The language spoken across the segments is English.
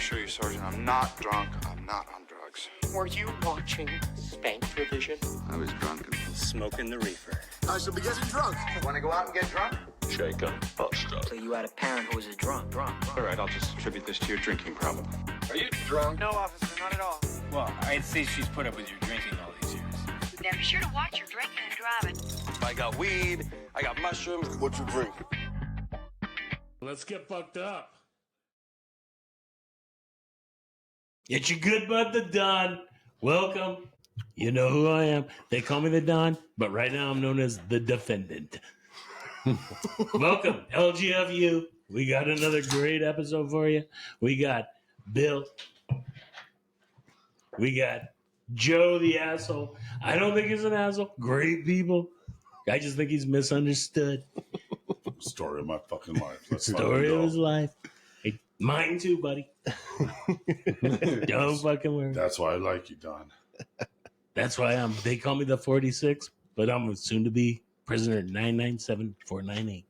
assure you, Sergeant, I'm not drunk. I'm not on drugs. Were you watching Spank Revision? I was drunk and Smoking the reefer. I shall be getting drunk. Want to go out and get drunk? Shake 'em, bust 'em. So you had a parent who was a drunk. All right, I'll just attribute this to your drinking problem. Are you drunk? No, officer, not at all. Well, I'd say she's put up with your drinking all these years. Now be sure to watch your drinking and driving. I got weed. I got mushrooms. What you drink? Let's get fucked up. It's your good bud, the Don. Welcome. You know who I am. They call me the Don, but right now I'm known as the Defendant. Welcome, LGFU. We got another great episode for you. We got Bill. We got Joe the asshole. I don't think he's an asshole. Great people. I just think he's misunderstood. Story of my fucking life. Let's Story of his life. Hey, mine too, buddy. Don't fucking worry. That's why I like you, Don. That's why they call me the 46, but I'm soon to be prisoner 997498.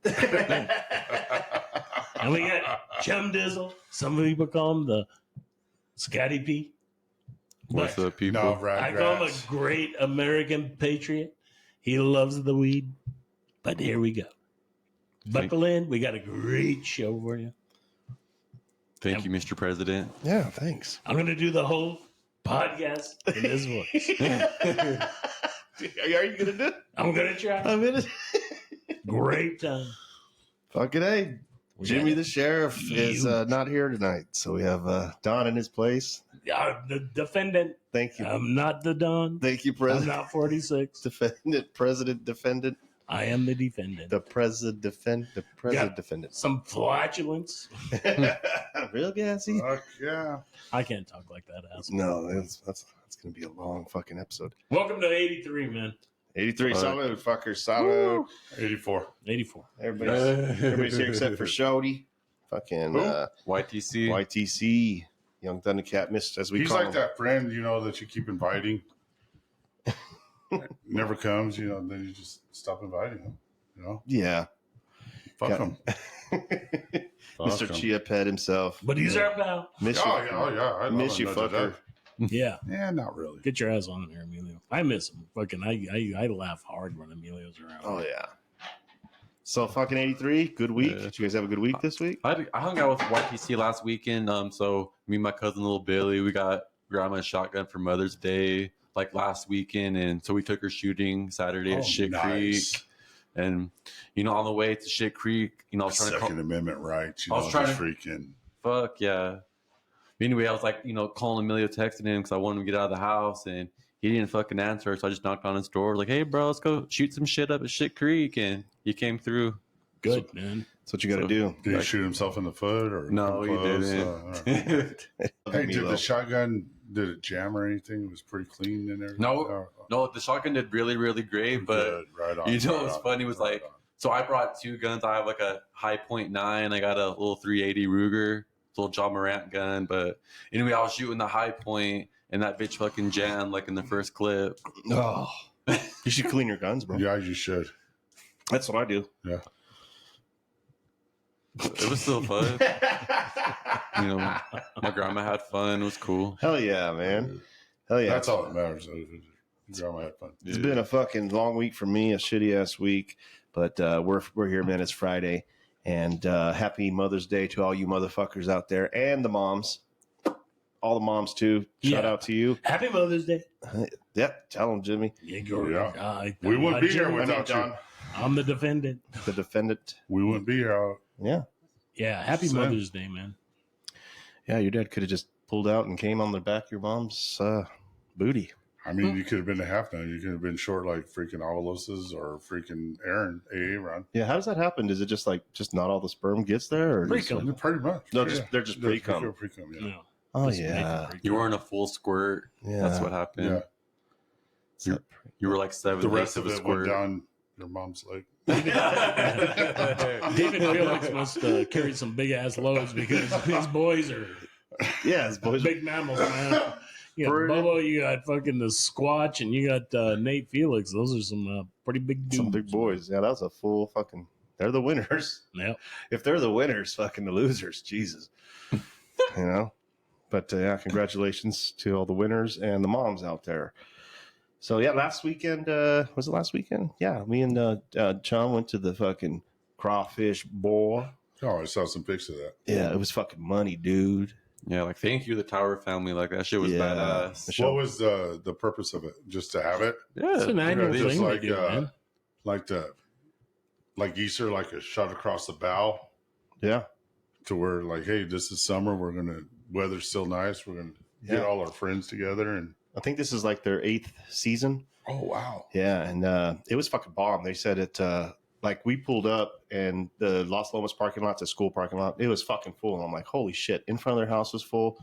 And we got Chum Dizzle. Some people call him the Scotty P. what's up, people? No, I call him a great American patriot. He loves the weed. But here we go. Buckle in. We got a great show for you. Thank you, Mr. President. Yeah, thanks. I'm going to do the whole podcast in this voice. Are you gonna do it? I'm going to try. I'm in it. Great time. Fucking A. Jimmy the sheriff is not here tonight, so we have Don in his place. The Defendant. Thank you. I'm not the Don. Thank you, I'm President. not 46. President Defendant. I am the Defendant. The President Defendant. Some flatulence. Real gassy? Fuck yeah. I can't talk like that, asshole. No, that's going to be a long fucking episode. Welcome to 83, man. 83, salute, fuckers, salute. 84. 84. Everybody's here except for Shody. Fucking YTC. YTC. Young Thundercat missed, as we He's call like him. that friend, that you keep inviting. Never comes, then you just stop inviting him, Yeah. Fuck him. Mr. Chia Pet himself. But he's our pal. Miss you. Yeah. I Miss you, fucker. Yeah. Yeah, not really. Get your ass on there, Emilio. I miss him. Fucking, I laugh hard when Emilio's around. Oh, yeah. So, fucking 83, good week. Yeah. Did you guys have a good week this week? I hung out with YTC last weekend. So me and my cousin, little Billy, we got my shotgun for Mother's Day like last weekend, and so we took her shooting Saturday at Shit Creek. And on the way to Shit Creek, I was trying to Second Amendment rights. I was trying to freaking. Fuck yeah. Anyway, I was like, calling Emilio, texting him because I wanted him to get out of the house, and he didn't fucking answer. So I just knocked on his door, like, "Hey, bro, let's go shoot some shit up at Shit Creek," and he came through. Good, man. That's what you got to do. Did he shoot himself in the foot or No, he didn't. Hey, did the shotgun did it jam or anything? It was pretty clean in there. No, the shotgun did really, really great. But Good. Right on. what's funny was like, so I brought two guns. I have like a high .9. I got a little 380 Ruger, little John Morant gun. But anyway, I was shooting the high point, and that bitch fucking jammed like in the first clip. Oh, you should clean your guns, bro. Yeah, you should. That's what I do. Yeah. It was still fun. My grandma had fun. It was cool. Hell yeah, man. Hell yeah. That's all that matters. Grandma had fun. It's been a fucking long week for me, a shitty ass week, but we're here, man. It's Friday, and happy Mother's Day to all you motherfuckers out there and the moms, all the moms too. Shout out to you. Happy Mother's Day. Yep, tell them, Jimmy. Yeah. We wouldn't be here without you. I'm the Defendant. The Defendant. We wouldn't be here. Yeah. Yeah. Happy Mother's Day, man. Yeah, your dad could have just pulled out and came on the back of your mom's booty. I mean, you could have been a half now. You could have been short like freaking Avalos's or freaking Aaron AA run. Yeah, how does that happen? Is it just not all the sperm gets there? Or Pre-cum. Pretty much. No, they're just pre-cum. Pre-cum, yeah. No. Oh, yeah. You weren't a full squirt. Yeah. That's what happened. Yeah. You were like 7 The days rest of a it squirt. went down your mom's leg. David Felix must carry some big ass loads because his boys are his boys big mammals, man. You got Bubba, you got fucking the Squatch, and you got Nate Felix. Those are some pretty big dudes. Some big boys. Yeah, that was a full fucking. They're the winners. Yep. If they're the winners, fucking the losers. Jesus. But yeah, congratulations to all the winners and the moms out there. So yeah, last weekend, was it last weekend? Yeah, me and Chum went to the fucking Crawfish Boil. Oh, I saw some pics of that. Yeah, it was fucking money, dude. Yeah, like thank you, the Tower family. Like that shit was badass. What was the purpose of it? Just to have it? Yeah, It's an annual Just thing like they do, man. like Easter, like a shot across the bow Yeah. to where like, hey, this is summer. We're gonna weather's still nice. We're gonna get all our friends together and. I think this is like their 8th season. Oh wow! Yeah, and it was fucking bomb. They said it like we pulled up and the Los Lomas parking lot's a school parking lot. It was fucking full. And I'm like, holy shit! In front of their house was full,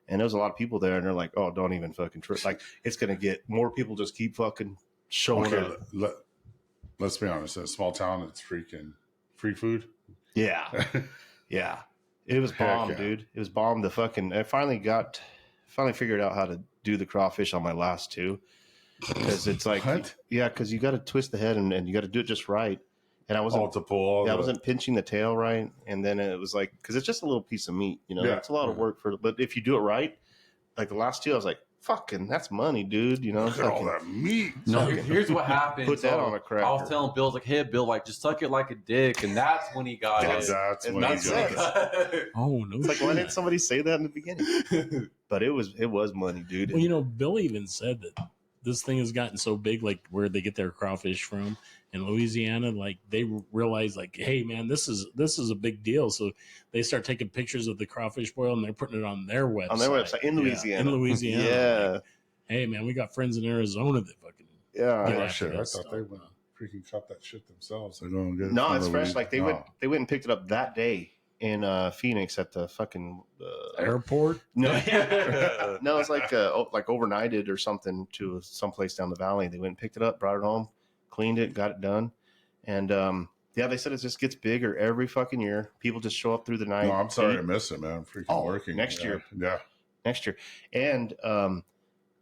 and there was a lot of people there. And they're like, oh, don't even fucking trip. Like it's gonna get more people. Just keep fucking showing up. Let's be honest. In a small town, it's freaking free food. Yeah, yeah. It was bomb, yeah. dude. It was bomb. I finally figured out how to do the crawfish on my last two. Because it's like, What? yeah, because you got to twist the head and you got to do it just right. And I wasn't, To pull all I wasn't pinching the tail right. And then it was like, because it's just a little piece of meat, you know, Yeah. it's a lot of work but if you do it right, like the last two, I was like, fucking, that's money, dude. You know, Look at all that meat. No, here's what happened. Put that on a cracker. I was telling Bill, like, hey, Bill, like, just suck it like a dick, and that's when he got it. That's And when that's you got it. it. Oh no! It's like, why didn't somebody say that in the beginning? But it was money, dude. Well, you know, Bill even said that this thing has gotten so big, like where they get their crawfish from in Louisiana, like they realize, like, hey, man, this is a big deal. So they start taking pictures of the crawfish boil and they're putting it on their website. On their website in Louisiana. In Louisiana. Yeah. Like, hey, man, we got friends in Arizona that fucking Yeah. get Oh, after shit. I that thought stuff. they would freaking cut that shit themselves. They're going to get it No, from it's the fresh. weed. Like they Oh. went and picked it up that day in Phoenix at the fucking airport. No, no, it's like overnighted or something to someplace down the valley. They went and picked it up, brought it home, cleaned it, got it done, and yeah, they said it just gets bigger every fucking year. People just show up through the night. No, I'm sorry I missed it, man. I'm freaking working. next year. Yeah. Next year, and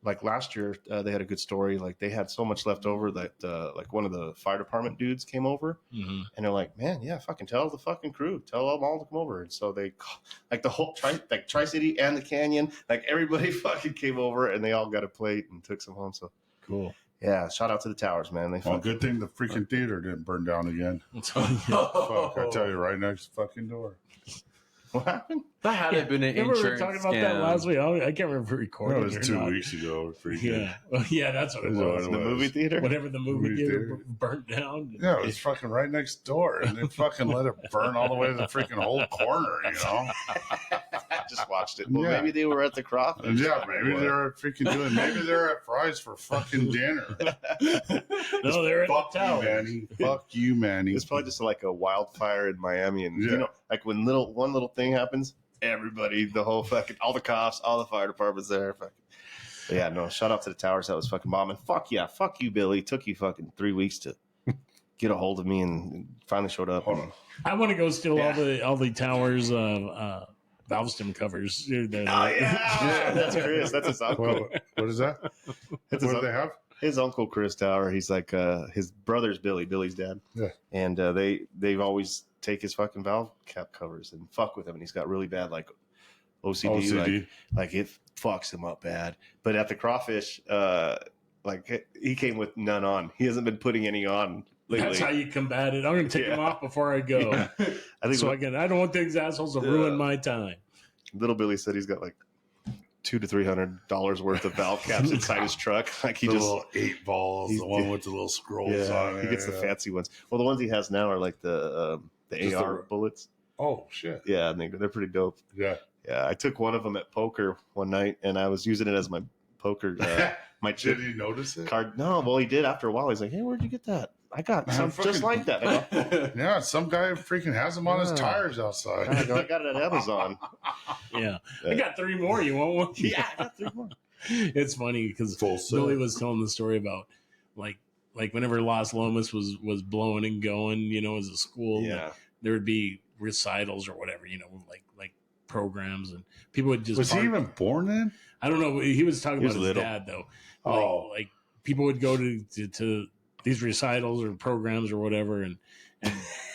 like last year, they had a good story. Like they had so much left over that like one of the fire department dudes came over, Mm-hmm. and they're like, "Man, yeah, fucking tell the fucking crew, tell them all to come over." And so they, like the whole Tri-City and the Canyon, like everybody fucking came over, and they all got a plate and took some home. So Cool. yeah, shout out to the Towers, man. They Well, fucking, good thing the freaking theater didn't burn down again. Fuck, I tell you, right next fucking door. what happened? That hadn't been an Remember we were insurance talking about that scam. last week? I can't remember if we No, recorded it was or 2 not. weeks ago. Freaking. Yeah, well, yeah, that's what it That's what was. it The was. movie theater. Whatever the movie Movie theater theater. burnt down. Yeah, it was fucking right next door, and they fucking let it burn all the way to the freaking whole corner, you know? I just watched it. Well, Yeah. maybe they were at the crawfish. And yeah, maybe they're freaking doing. Maybe they're at Fry's for fucking dinner. No, they're at the Fuck you, tower. Manny. Fuck you, Manny. It's probably just like a wildfire in Miami, and Yeah. you know, like when one little thing happens, everybody, the whole fucking, all the cops, all the fire departments there. Fucking. But yeah, no, shout out to the Towers. That was fucking bomb. And fuck yeah, fuck you, Billy. It took you fucking 3 weeks to get a hold of me and finally showed up. Hold on. I want to go steal Yeah. all the towers valve stem covers. Oh yeah, that's Chris. That's his uncle. What is that? That's What his, do they have? his uncle Chris Tower. He's like his brother's Billy's dad. Yeah. And they've always take his fucking valve cap covers and fuck with him, and he's got really bad like OCD. Like it fucks him up bad. But at the crawfish, like he came with none on. He hasn't been putting any on lately. That's how you combat it. I'm going to take them Yeah. off before I go. I think So I don't want these assholes to ruin my time. little Billy said he's got like $200 to $300 worth of valve caps inside his truck. Like he The just little 8 balls, the one with the little scrolls on it. he gets the fancy ones. Well, the ones he has now are like the Just AR the- bullets. Oh shit! Yeah, and they're pretty dope. Yeah. Yeah, I took one of them at poker one night, and I was using it as my poker my chip Did he notice it? card. No, well, he did after a while. He's like, "Hey, where'd you get that? I got some fucking- just like that." I go, Yeah, some guy freaking has them on his Yeah. tires outside. I got it at Amazon. Yeah. I got 3 more. You want one? Yeah, I got 3 more. It's funny because Full set. Billy was telling the story about like whenever Las Lomas was blowing and going, you know, as a school, Yeah. like, there would be recitals or whatever, you know, like programs, and people would just Was he park- even born then? I don't know. He was talking He was about his little. dad though. Oh. Like people would go to these recitals or programs or whatever, and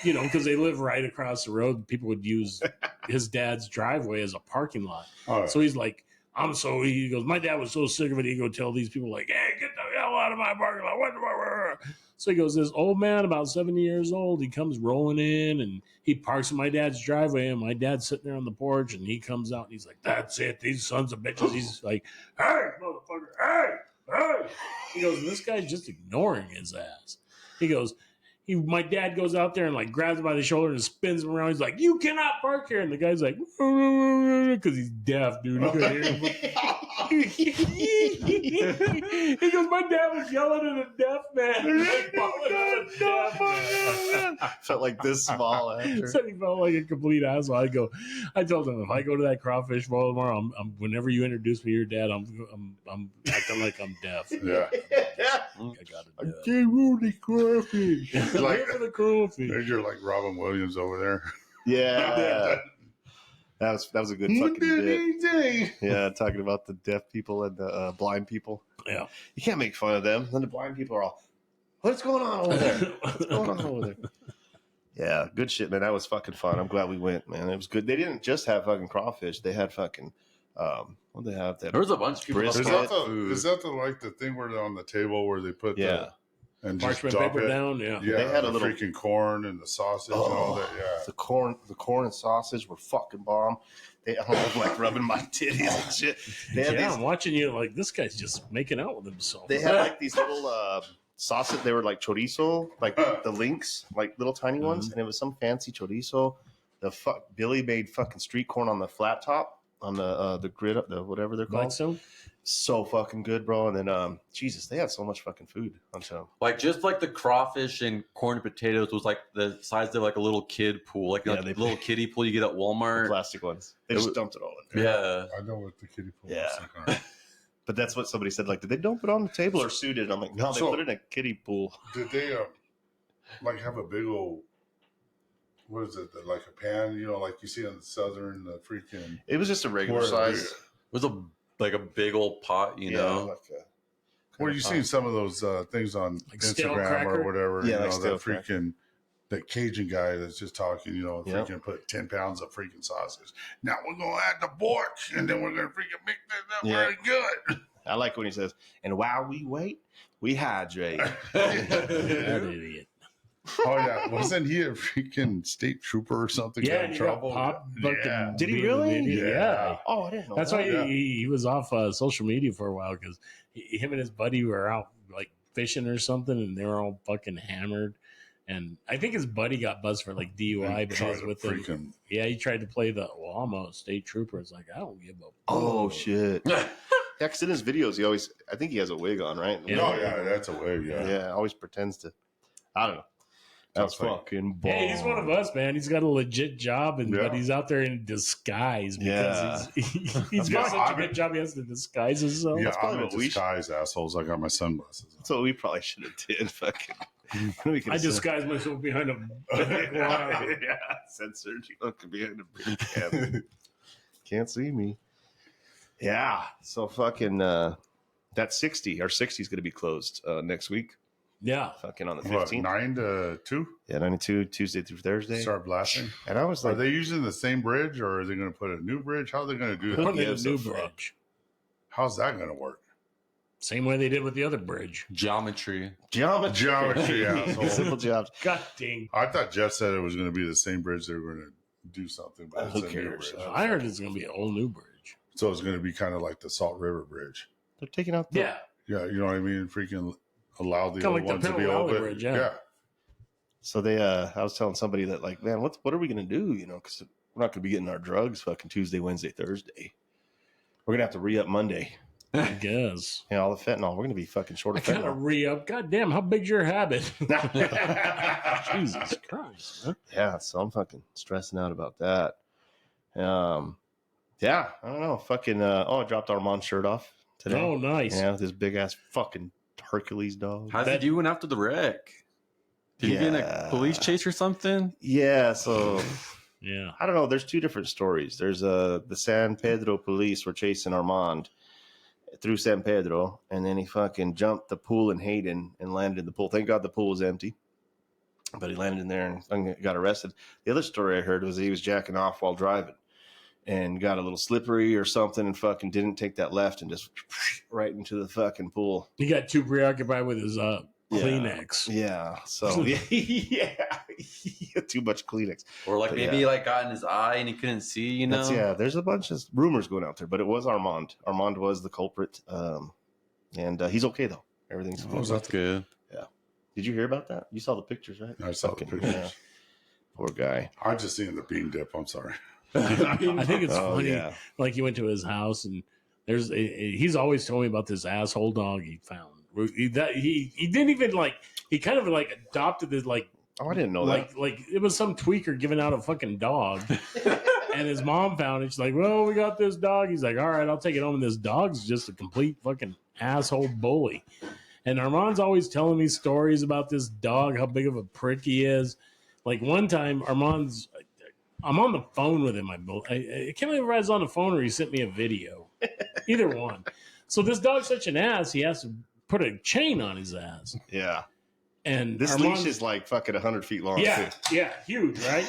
you know, because they live right across the road, people would use his dad's driveway as a parking lot. Oh, So he's like, he goes, my dad was so sick of it. He go tell these people like, hey, get the hell out of my parking lot. So he goes, this old man, about 70 years old, he comes rolling in and he parks in my dad's driveway. And my dad's sitting there on the porch and he comes out and he's like, that's it. These sons of bitches. He's like, hey, motherfucker, hey. He goes, this guy's just ignoring his ass. He goes, my dad goes out there and like grabs him by the shoulder and spins him around. He's like, you cannot park here. And the guy's like, because he's deaf, dude. He couldn't hear him. He goes, my dad was yelling at a deaf man. Felt like this small after. Said he felt like a complete asshole. I told him, if I go to that crawfish boil tomorrow, I'm whenever you introduce me to your dad, I'm acting like I'm deaf. yeah. I gotta do it. can't rule the crawfish. Like, For the crawfish. you're like Robin Williams over there. Yeah. That was a good fucking bit. Day. Yeah, talking about the deaf people and the blind people. Yeah. You can't make fun of them. Then the blind people are all, what's going on over there? What's going on over there? Yeah, good shit, man. That was fucking fun. I'm glad we went, man. It was good. They didn't just have fucking crawfish. They had fucking, what they have? That There was a bunch of people. Brisket. Is that the like the thing where they're on the table where they put Yeah. and just Parchment drop paper it? down, yeah. Yeah, They had a the little- freaking corn and the sausage and all that. Yeah. the corn and sausage were fucking bomb. I was like rubbing my titties and shit. They had Yeah, these, I'm watching you like this guy's just making out with himself. they had like these little sausage. They were like chorizo, like the links, like little tiny ones, and it was some fancy chorizo. Billy made fucking street corn on the flat top on the grid, the whatever they're called. Blackstone? So fucking good, bro. And then Jesus, they had so much fucking food on show. Like just like the crawfish and corn and potatoes was like the size of like a little kid pool, like, Yeah, like a little kiddie pool you get at The Walmart. plastic ones. They It just was- dumped it all in there. Yeah. I know what the kiddie pool Yeah. is. Like, all right. But that's what somebody said. Like, did they dump it on the table or suit it? I'm like, no, they So- put it in a kiddie pool. Did they like have a big old what is it? Like a pan, you know, like you see on the southern freaking. It was just a regular Where- size. It was a big old pot, you know. like a, Where you seen some of those things on Like stale Instagram cracker? or whatever? Yeah, you like know, stale that freaking that Cajun guy that's just talking. You know, Yeah. freaking put 10 pounds of freaking sausage. Now we're gonna add the pork, and then we're gonna freaking mix that up Yeah. really good. I like when he says, and while we wait, we hydrate. That idiot. Oh yeah, wasn't he a freaking state trooper or something? Yeah, got and in he got trouble. popped. Yeah. fucking Did he being an really? idiot. Yeah. Oh, I didn't know That's that. why Yeah. he was off social media for a while because him and his buddy were out like fishing or something, and they were all fucking hammered. And I think his buddy got buzzed for like DUI, but he was with him. freaking. Yeah, he tried to play I'm a state trooper. It's like, I don't give a Oh, fuck. shit. Yeah, because in his videos, I think he has a wig on, right? Yeah. Oh yeah, that's a way. Yeah. Yeah, always pretends to. I don't know. That's That's like- fucking bomb. Hey, he's one of us, man. He's got a legit job, Yeah. but he's out there in disguise because he's Yeah, got such I a mean- good job. He has to disguise himself. Yeah, probably I'm in what we should- disguise, assholes. I got my sunglasses. on. So we probably should have did fucking. We could I have said- disguise myself behind a big wall. Yeah, censored. You look behind a big cam. Can't see me. Yeah. So fucking that 60 or 60 is going to be closed next week. Yeah. Fucking on the What, 15th. 9 to 2? Yeah, 92 Tuesday through Thursday. Start blasting. And I was Are like, they using the same bridge, or are they going to put a new bridge? How are they going to do Who that? Putting in a gives a new fuck? bridge. How's that going to work? Same way they did with the other bridge. Geometry. geometry. Geometry, asshole. Simple jobs. God dang. I thought Jeff said it was going to be the same bridge. They were going to do something, but Who it's a new cares? bridge. I heard it's going to be a whole new bridge. So it's going to be kind of like the Salt River Bridge. They're taking out the. Yeah. Yeah, you know what I mean? Freaking allow the Kinda other like the ones to be Pinto Valley open. Bridge, yeah. So they, I was telling somebody that, like, man, what are we going to do? You know, because we're not going to be getting our drugs fucking Tuesday, Wednesday, Thursday. We're going to have to re up Monday. I guess. Yeah, all the fentanyl. We're going to be fucking short I of kind of fentanyl. re-up. God damn, how big's your habit? Jesus Christ. Huh? Yeah, so I'm fucking stressing out about that. Yeah, I don't know. Fucking, I dropped Armand's shirt off today. Oh, nice. Yeah, with this big ass fucking Hercules dog. How's he doing after the wreck? Did he get in a Yeah. police chase or something? Yeah, so Yeah. I don't know. There's two different stories. There's the San Pedro police were chasing Armand through San Pedro, and then he fucking jumped the pool in Hayden and landed in the pool. Thank God the pool was empty. but he landed in there and got arrested. The other story I heard was he was jacking off while driving and got a little slippery or something and fucking didn't take that left and just right into the fucking pool. He got too preoccupied with his Kleenex. Yeah. So yeah, too much Kleenex. Or like maybe like got in his eye and he couldn't see. You know. There's a bunch of rumors going out there, but it was Armand. Armand was the culprit, and he's okay though. Everything's Oh, that's good. Yeah. Did you hear about that? You saw the pictures, right? I saw the pictures. Yeah. Poor guy. I just seen the bean dip. I'm sorry. I think it's funny. Yeah. Like he went to his house and he's always told me about this asshole dog he found. He didn't even he kind of adopted it Oh, I didn't know that. Like it was some tweaker giving out a fucking dog. And his mom found it. She's like, well, we got this dog. He's like, all right, I'll take it home. And this dog's just a complete fucking asshole bully. And Armand's always telling me stories about this dog, how big of a prick he is. Like one time, I'm on the phone with him. I can't remember if I was on the phone or he sent me a video. Either one. So this dog's such an ass, he has to put a chain on his ass. Yeah. And This Armand's, leash is like fucking 100 feet long. yeah, Too. yeah, huge, right?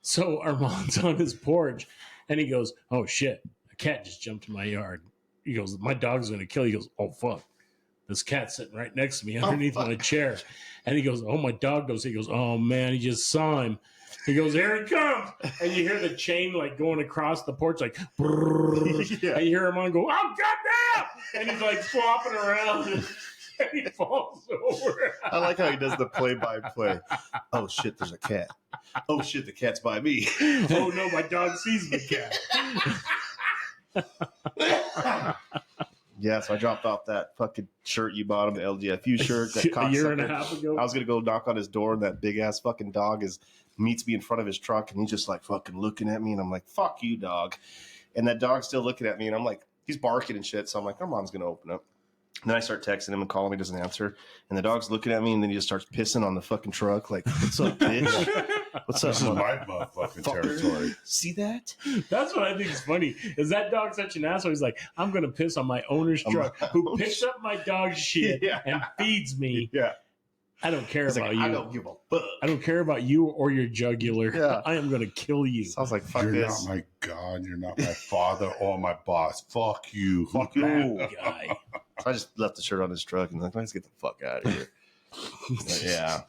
So Armand's on his porch, and he goes, "Oh shit, a cat just jumped in my yard." He goes, "My dog's gonna kill you." He goes, "Oh fuck, this cat's sitting right next to me underneath my chair." And he goes, "Oh, my dog goes." He goes, "Oh man, he just saw him." He goes, "Here he comes!" And you hear the chain going across the porch, like, Yeah. and you hear Armand go, "Oh goddamn!" And he's flopping around. And he falls over. I like how he does the play-by-play. Oh shit, there's a cat. Oh shit, the cat's by me. Oh no, my dog sees the cat. Yeah, so I dropped off that fucking shirt you bought him, the LGFU shirt. That A year and a cocksucker. half ago. I was gonna go knock on his door, and that big ass fucking dog meets me in front of his truck, and he's just fucking looking at me, and I'm like, "Fuck you, dog!" And that dog's still looking at me, and I'm like, he's barking and shit. So I'm like, Armand's gonna open up. And then I start texting him and calling him. He doesn't answer. And the dog's looking at me, and then he just starts pissing on the fucking truck. Like, what's up, bitch? What's up? This is my motherfucking territory. See that? That's what I think is funny. Is that dog such an asshole? He's like, I'm going to piss on my owner's truck who picks up my dog's shit and feeds me. Yeah. I don't care He's about like, you. I don't give a fuck. I don't care about you or your jugular. Yeah. I am going to kill you. So I was like, fuck You're this. not my God. You're not my father or my boss. Fuck you. Fuck you. That guy. So I just left the shirt on his truck and like, let's get the fuck out of here. But yeah.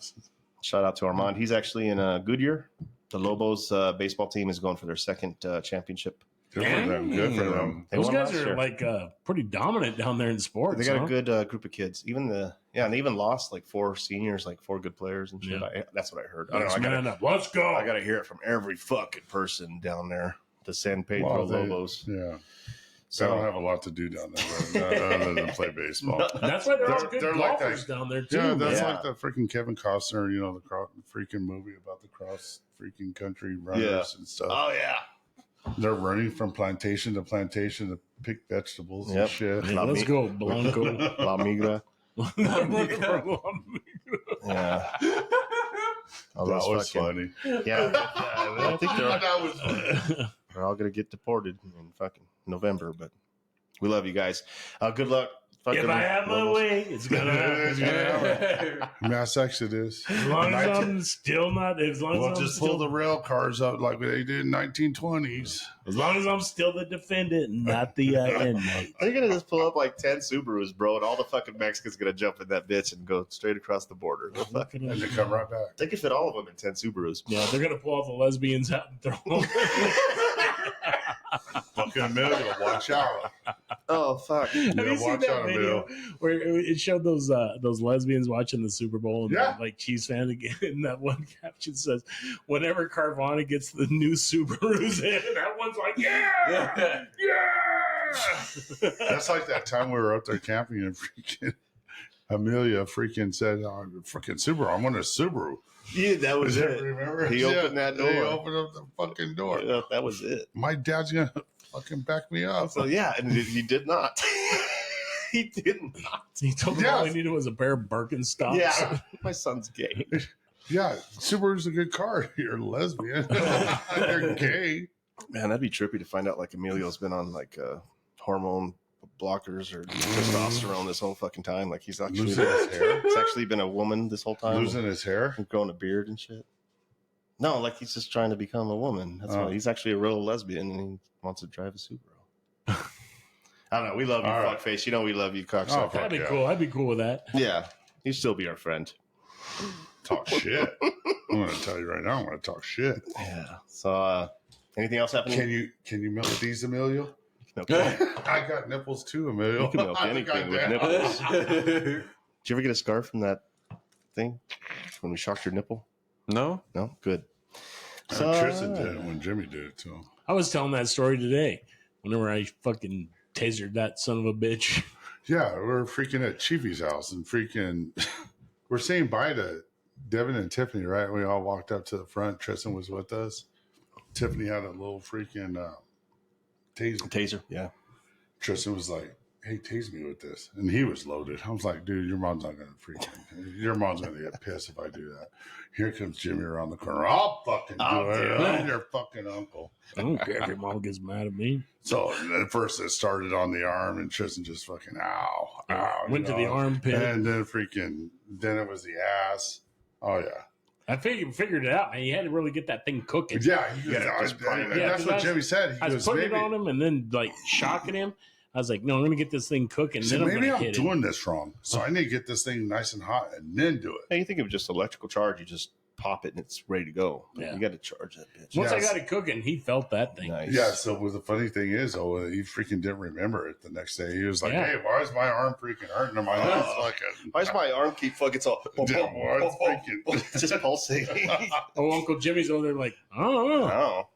Shout out to Armand. He's actually in Goodyear. The Lobos baseball team is going for their second championship. Good for them. Good for them. They Those won guys last are year. pretty dominant down there in sports. They got huh? a good group of kids. And they even lost 4 seniors, 4 good players and shit. Yeah. That's what I heard. I don't Let's know. man up. Let's go. I got to hear it from every fucking person down there. The San Pedro Lobos. Yeah. So They don't have a lot to do down there other than play baseball. That's why they're all good They're like golfers that. down there too. Yeah, that's Yeah. like the freaking Kevin Costner, the freaking movie about the cross freaking country runners and stuff. Oh, yeah. They're running from plantation to pick vegetables and Yep. shit. Hey, let's go, Blanco. La Migra. Yeah. All That those was fucking- funny. Yeah. I think That was funny. they're all going to get deported in fucking November, but we love you guys. Good luck. If I have my Lobos. way, it's gonna happen. Mass exodus. As long as I'm still not, as long We'll as I'm just pull still, the rail cars out like they did in 1920s. as long as I'm still the defendant and not the inmate. They're going to just pull up 10 Subarus, bro, and all the fucking Mexicans going to jump in that bitch and go straight across the border. They'll fucking- And they come right back. They can fit all of them in 10 Subarus. Yeah, they're gonna pull all the lesbians out and throw them. Fucking Emilio, watch out. Oh, fuck. Have you seen watch that out, video where it showed those lesbians watching the Super Bowl and Yeah. they're, Chiefs fan again? And that one caption says, "Whenever Carvana gets the new Subarus in," and that one's like, "Yeah, yeah." That's like that time we were out there camping and freaking Amelia freaking said, freaking Subaru, I want a Subaru. Yeah, that was it. Remember? He opened that door. He opened up the fucking door. Yeah, that was it. My dad's going to fucking back me up. So, yeah, and he did not. He did not. He told them all he needed was a pair of Birkenstocks. Yeah, my son's gay. Yeah, Subaru's a good car. You're a lesbian. You're gay. Man, that'd be trippy to find out Emilio's been on hormone blockers or testosterone this whole fucking time. Like he's actually Losing his hair? It's actually been a woman this whole time. Losing his hair? And growing a beard and shit. No, like he's just trying to become a woman. That's why he's actually a real lesbian and he wants to drive a Subaru. I don't know. We love you, fuckface. You know we love you, cocksucker. That'd be cool. I'd be cool with that. Yeah, he'd still be our friend. Talk shit. I'm going to tell you right now. I'm going to talk shit. Yeah. So, anything else happening? Can you milk these, Emilio? Okay. I got nipples too, Emilio. You can milk anything with nipples. Did you ever get a scar from that thing when we shocked your nipple? No. No? Good. Tristan did it when Jimmy did it too. I was telling that story today. Whenever I fucking tasered that son of a bitch. Yeah, we're freaking at Chiefy's house and we're saying bye to Devin and Tiffany, right? We all walked up to the front. Tristan was with us. Tiffany had a little freaking taser. Yeah. Tristan was like, hey, tase me with this. And he was loaded. I was like, dude, your mom's not going to your mom's going to get pissed if I do that. Here comes Jimmy around the corner. I'll fucking do it. I'm your fucking uncle. I don't care if your mom gets mad at me. So at first it started on the arm and Tristan just fucking, ow. Went to the armpit. And then it was the ass. Oh, yeah. I figured it out, man. You had to really get that thing cooking. Yeah, that's what Jimmy said. I was putting it on him and then like shocking him. I was like, no, I'm going to get this thing cooking. So then maybe I'm hit doing this wrong. So I need to get this thing nice and hot and then do it. Hey, you think of just electrical charge, you just pop it and it's ready to go. Yeah. You got to charge that bitch. Once I got it cooking, he felt that thing. Nice. Yeah, so the funny thing is, he freaking didn't remember it the next day. He was like, hey, why is my arm freaking hurting? And my arm's fucking... Why does my arm keep fucking so... It's just pulsating. Oh, Uncle Jimmy's over there like, oh.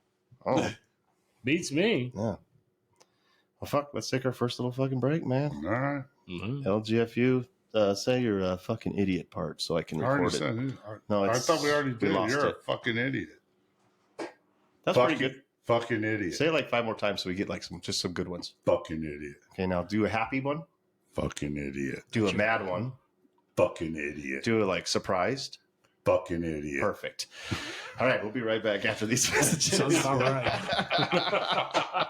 Beats me. Yeah. Well, fuck, let's take our first little fucking break, man. All right. Mm-hmm. LGFU, say you're a fucking idiot part so I can record it. No, I thought we already did. You're a fucking idiot. That's pretty good. Fucking idiot. Say it like 5 more times so we get like some good ones. Fucking idiot. Okay, now do a happy one. Fucking idiot. Do a mad one. Fucking idiot. Do a like surprised. Fucking idiot. Perfect. All right, we'll be right back after these messages. Sounds all right.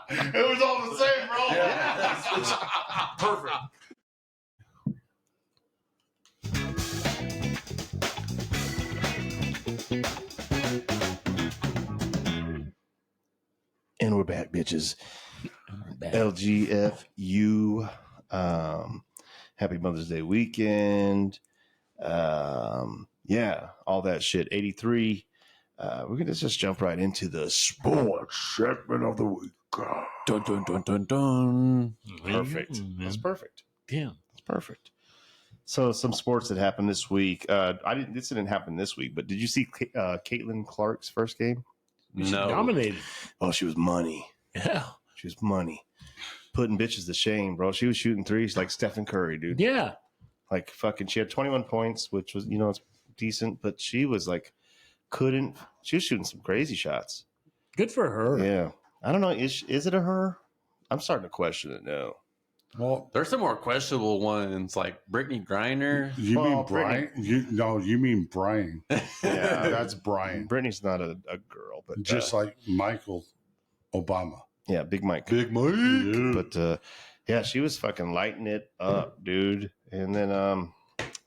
It was all the same, bro. Yeah. Perfect. And we're back, bitches. LGFU. Happy Mother's Day weekend. Yeah, all that shit. 83. We're going to just jump right into the sports segment of the week. Dun, dun, dun, dun, dun. Perfect. That's perfect. Yeah. That's perfect. So some sports that happened this week. This didn't happen this week, but did you see Caitlin Clark's first game? She No. dominated. Oh, she was money. Yeah. She was money. Putting bitches to shame, bro. She was shooting threes like Stephen Curry, dude. Yeah. Like fucking, she had 21 points, which was, it's decent, but she was like, she was shooting some crazy shots. Good for her. Yeah. I don't know. Is it a her? I'm starting to question it now. Well, There's some more questionable ones like Brittany Griner. you Well, mean Brian? You mean Brian. Yeah. That's Brian. Brittany's not a girl, but Just like Michael Obama. yeah, Big Mike. Big Mike. But yeah, she was fucking lighting it up, dude. And then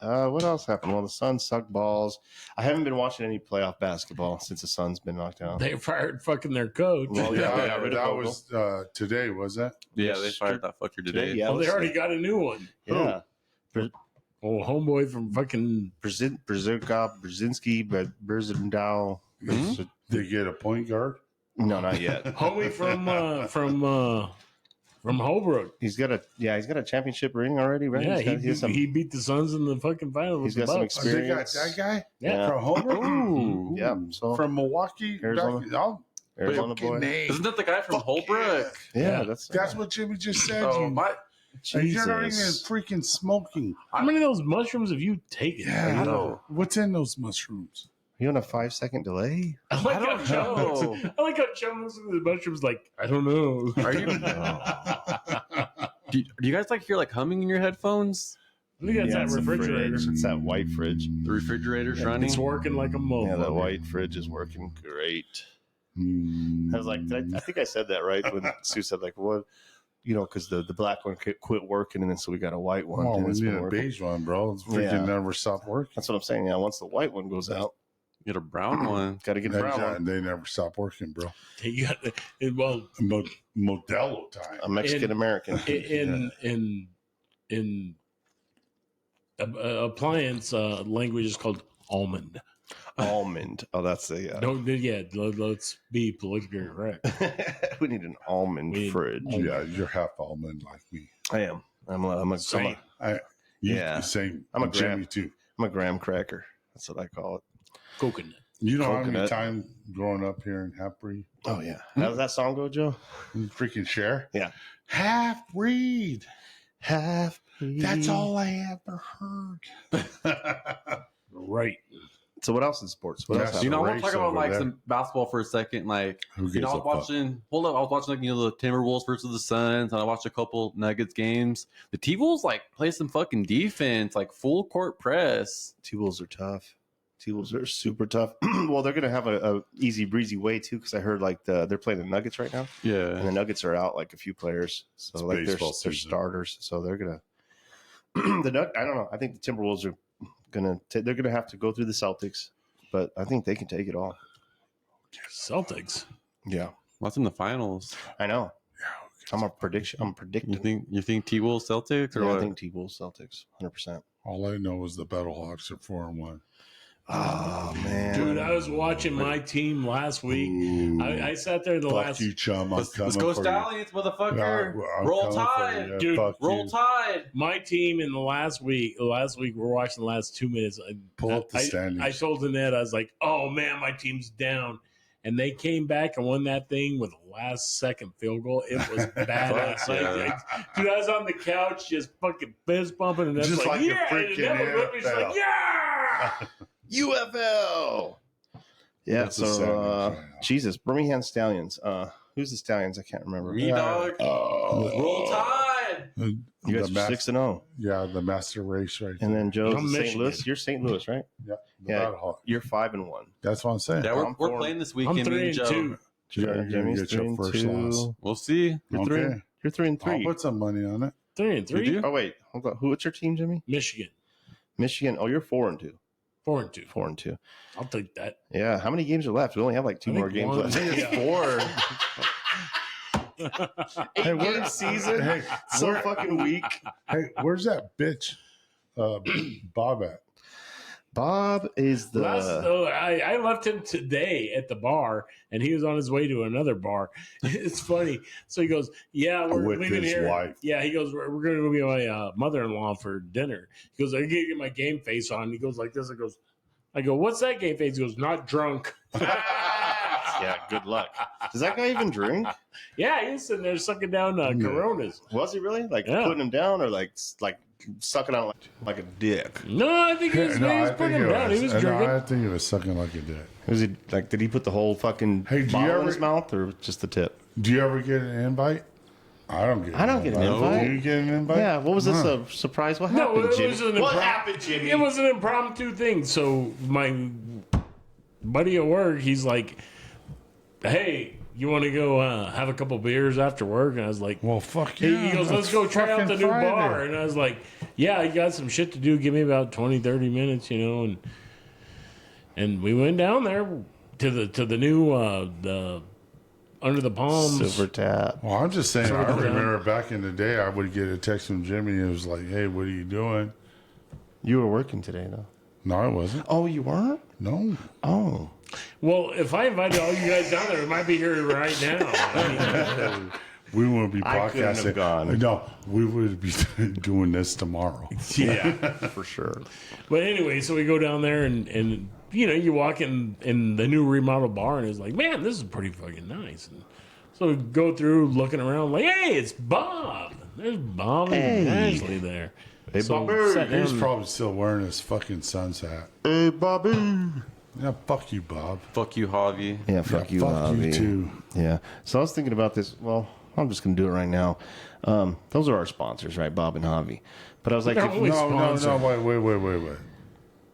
what else happened? Well, the Suns sucked balls. I haven't been watching any playoff basketball since the Suns been knocked out. They fired fucking their coach. Well, Yeah, they got rid of that Vogel. was today, was that? Yeah, they fired that fucker today. Yeah, Oh, they already got a new one. Yeah. Oh, homeboy from fucking Brzezinski, but Berzendow. Hmm? They get a point guard. No, not yet. homie from Holbrook. He's got a championship ring already, right? Yeah, He's he beat the Suns in the fucking final. He's with got the some Bucks. They got experience. that guy Yeah. from Homer. Ooh. Yeah, so From Milwaukee. Arizona. Arizona boy. Isn't that the guy from Fuck Holbrook? Yeah, That's that's what Jimmy just said. Oh, you. my. And you're not even Jesus. freaking smoking. How many of those mushrooms have you taken? Yeah, I know. What's in those mushrooms? You on a 5-second delay? I like I don't how Chum know. looks. I like how Chum looks at the mushrooms like, I don't know. Are you? Do you guys hear humming in your headphones? I think that's that it's a refrigerator. fridge. It's that white fridge. The refrigerator's running. It's working like a motherfucker. Yeah, that white fridge is working great. I was like, I think I said that right when Sue said what because the black one quit working, and then so we got a white one. Oh, and we it's need been a working. beige one, bro. It's freaking never stopped working. That's what I'm saying. Yeah, once the white one goes out, Get a brown one. got to get a brown one. They never stop working, bro. You got well Modelo time. A Mexican American. in appliance language is called almond. Almond. Oh, that's the. Let's be politically correct. We need an almond fridge. Yeah, you're half almond like me. I am. I'm a Same. Same. I'm a Jimmy too. I'm a graham cracker. That's what I call it. Coconut. You know how many Coconut. times growing up here in half breed? Oh yeah. How does that song go, Joe? You freaking share? Yeah. Half breed. Half. That's all I ever heard. Right. So what else in sports? What else? Yes. I happened? want to talk about over like there. some basketball for a second. Like, Who I gives was a fuck? watching. Hold up, I was watching the Timberwolves versus the Suns, and I watched a couple Nuggets games. The T-Wolves play some fucking defense, like full court press. T-Wolves are tough. T-Wolves are super tough. Well, they're gonna have a easy breezy way too, because I heard they're playing the Nuggets right now, and Yeah, the Nuggets are out like a few players, so It's they're baseball season. starters. So they're gonna. I don't know. I think the Timberwolves are they're gonna have to go through the Celtics, but I think they can take it all. Celtics. Yeah, what's in the finals? I know. I'm predicting. You think T-Wolves Celtics or Yeah, what? I think T-Wolves Celtics 100%. All I know is the Battlehawks are 4-1. Oh man, Dude, I was watching my team last week. I sat there Fuck last you, chum. I'm Let's coming go for Stallions, motherfucker! Yeah, I'm Roll coming for Tide, you. Dude, Fuck roll you. Tide. my team in the last week we're watching the last 2 minutes. Pull up the standings. I told Annette, I was like, oh man, my team's down. And they came back and won that thing with a last second field goal. It was badass. Dude, I was on the couch just fucking fist bumping, and that's Just like a yeah, freaking and Annette looked at me, she's like, NFL. yeah. UFL. Yeah, That's a savage. Jesus, Birmingham Stallions. Who's the Stallions? I can't remember. Me dog. Roll Tide. You guys are 6-0, Yeah, the master race right and then Joe's I'm St. Michigan. Louis. You're St. Louis, right? there. Yeah, Yeah. Battlehawk. You're 5-1. That's what I'm saying. Yeah, I'm we're four. playing this I'm weekend. me and 3-2. Joe. You're gonna Jimmy's get your first 3-2. loss. We'll see. You're Okay. You're 3-3. I'll put some money on it. 3-3. You do? Oh wait, hold on. What's your team, Jimmy? Michigan. Michigan. Oh, you're 4-2. 4-2. 4-2. I'll take that. Yeah. How many games are left? We only have like 2 I more think games one. left. Yeah. 4. Hey, game season. Hey, So fucking weak. hey, where's that bitch Bob at? Bob is the. I left him today at the bar, and he was on his way to another bar. It's funny. So he goes, "Yeah, we're With leaving his here." wife. Yeah, he goes, "We're going to go be my mother-in-law for dinner." He goes, "I get my game face on." He goes like this. I go, "What's that game face?" He goes, "Not drunk." Yeah, good luck. Does that guy even drink? Yeah, he's sitting there sucking down Coronas. Was he really like Yeah. putting him down, or like sucking out like a dick? No, I think he was, he was putting him down. He was drinking. I think he was sucking like a dick. Was he like? Did he put the whole fucking Hey, do you bottle in ever- his mouth, or just the tip? Do you ever get an invite? I don't get. I don't get an invite. Do you get an invite? Yeah. What was this? Huh. A surprise? What No, happened, it Jimmy? was an What improm- happened, Jimmy? It was an impromptu thing. So my buddy at work, he's like, "Hey, you want to go have a couple beers after work?" And I was like, Well, fuck he, yeah. he goes, "Let's it's go try out the fucking new Friday. bar." And I was like, "Yeah, I got some shit to do. Give me about 20, 30 minutes, And we went down there to the new the Under the Palms. Silver tap. Well, I'm just saying. I Silver remember back in the day, I would get a text from Jimmy. And it was like, "Hey, what are you doing?" You were working today, though. No, I wasn't. Oh, you weren't? No. Oh. Well, if I invited all you guys down there, we might be here right now. I mean, We wouldn't be I couldn't podcasting. have gone. No, we would be doing this tomorrow. yeah. For sure. But anyway, so we go down there and you walk in the new remodeled bar and it's like, man, this is pretty fucking nice. And so we go through looking around like, hey, it's Bob. There's Bob and Ashley there. Hey, So Bobby. sat down He's and- probably still wearing his fucking sun's hat. Hey, Bobby. Yeah, fuck you, Bob. Fuck you, Javi. Yeah, fuck Yeah, you, fuck Bobby. you too. Yeah. So I was thinking about this. Well, I'm just going to do it right now. Those are our sponsors, right? Bob and Javi. But I was like, They're if, always No, sponsored. wait.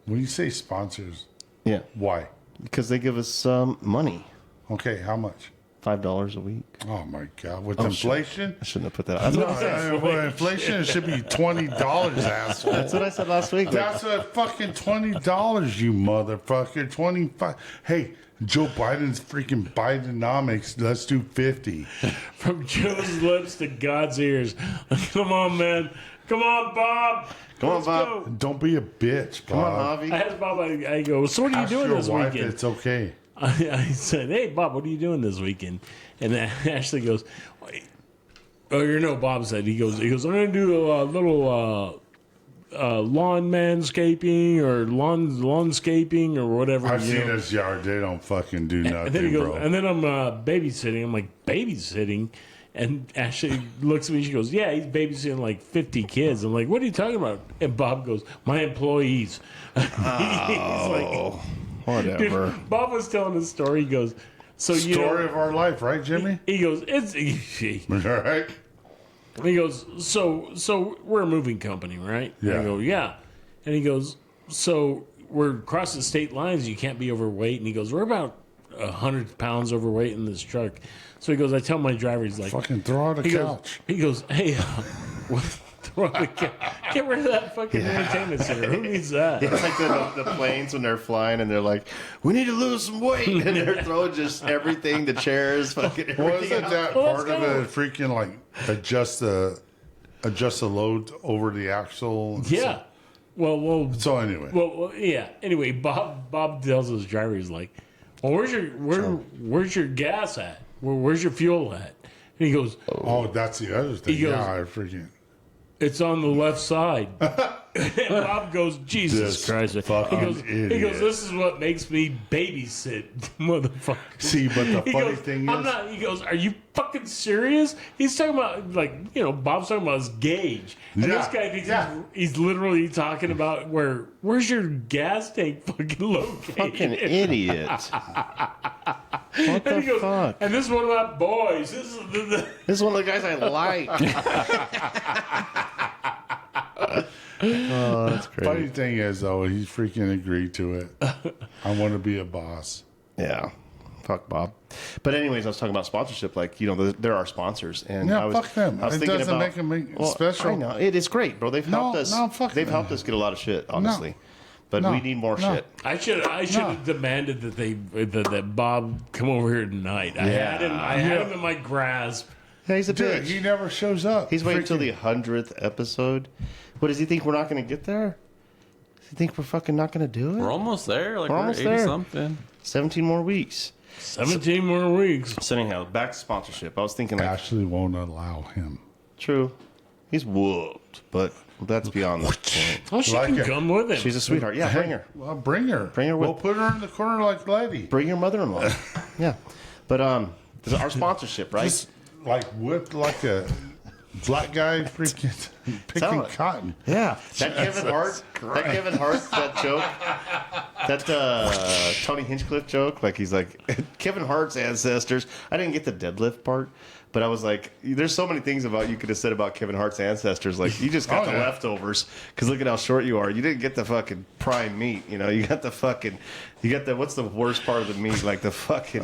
When you say sponsors, yeah, why? because they give us money. Okay, how much? $5 a week. Oh my god! With inflation, I shouldn't have put that. That's no, what I said. with inflation, it should be $20, asshole. That's what I said last week. That's a fucking $20, you motherfucker. 25. Hey, Joe Biden's freaking Bidenomics. Let's do 50. From Joe's lips to God's ears. Come on, man. Come on, Bob. Come on, Let's Bob. go. Don't be a bitch, Come on, Bob. Javi. I asked Bob, I go, so what are you Ask doing your this wife weekend? It's okay. I said, hey, Bob, what are you doing this weekend? And then Ashley goes, oh, you know, Bob said, he goes, I'm going to do a little lawn manscaping or lawnscaping or whatever. I've you seen know. his yard. They don't fucking do nothing, And then he goes, bro. and then I'm babysitting. I'm like, babysitting? And Ashley looks at me. She goes, yeah, he's babysitting like 50 kids. I'm like, what are you talking about? And Bob goes, my employees. He's like, Whatever. dude, Bob was telling a story. He goes, so you Story know, of our life, right, Jimmy? he goes, it's All right. he goes, so we're a moving company, right? And Yeah. I go, yeah. And he goes, so we're crossing state lines. You can't be overweight. And he goes, we're about 100 pounds overweight in this truck. So he goes, I tell my driver, he's like, Fucking throw out a he couch. goes, hey, throw out the couch. Get rid of that fucking entertainment center. Who needs that? It's like the planes when they're flying and they're like, we need to lose some weight. And they're throwing just everything, the chairs, fucking everything. Wasn't out. that Well, part let's of go. it? Freaking like adjust the load over the axle. and Yeah. Well, So anyway, well, yeah. Anyway, Bob tells his driver, he's like, well, where's your gas at? Where's your fuel at? And he goes, oh, that's the other thing. He goes- Yeah, I freaking. it's on the left side. And Bob goes, Jesus This Christ. He fucking goes, idiot. this is what makes me babysit, motherfucker. See, but the He funny goes, thing I'm is, not, he goes, are you fucking serious? He's talking about, like, you know, Bob's talking about his gauge. And this Yeah, guy thinks yeah. he's literally talking about where's your gas tank fucking located? Fucking idiot. What And the he goes, fuck? and this is one of my boys. This is This is one of the guys I like. Oh, that's great. funny thing is though, he's freaking agreed to it. I want to be a boss. Yeah. Fuck Bob. But anyways, I was talking about sponsorship. Like, you know, there are sponsors, and Yeah, I was, fuck them. I was It thinking doesn't about, make them special. I know it is great, bro. They've helped us. fuck They've them. helped us get a lot of shit, honestly. But No, we need more no. shit. I should have demanded that Bob come over here tonight. I had him in my grasp. Yeah, he's a Dude, bitch. he never shows up. He's waiting until Freaking- the 100th episode. What does he think we're not going to get there? Does he think we're fucking not going to do it? We're almost there. Like We're we're, almost 80 there. something. 17 more weeks. 17 more weeks. So anyhow, back to sponsorship. I was thinking like, Ashley won't allow him. true, he's whooped, but that's beyond the point. Oh, she Like can it. come with him. She's a sweetheart. Yeah, bring her. Well, bring her. Bring her with- We'll put her in the corner like Letty. Bring your mother-in-law. Yeah, but this is our sponsorship, right? Just like whipped like a black guy freaking picking Tell it. cotton. Yeah, that Kevin Hart, that joke, that Tony Hinchcliffe joke. Like he's like Kevin Hart's ancestors. I didn't get the deadlift part, but I was like, there's so many things about you could have said about Kevin Hart's ancestors. Like you just got Oh, the yeah. leftovers because look at how short you are. You didn't get the fucking prime meat. You know, you got the what's the worst part of the meat? Like the fucking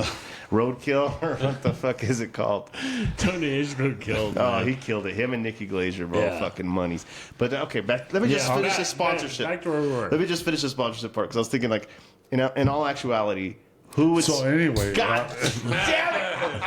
roadkill or what the fuck is it called? Tony Ishmael killed. Oh, man. he killed it. Him and Nikki Glazer, bro, Yeah. fucking monies. But okay, let me just finish the sponsorship. Back to where we were. Let me just finish the sponsorship part because I was thinking, like, in all actuality, who would? So anyway, God damn it!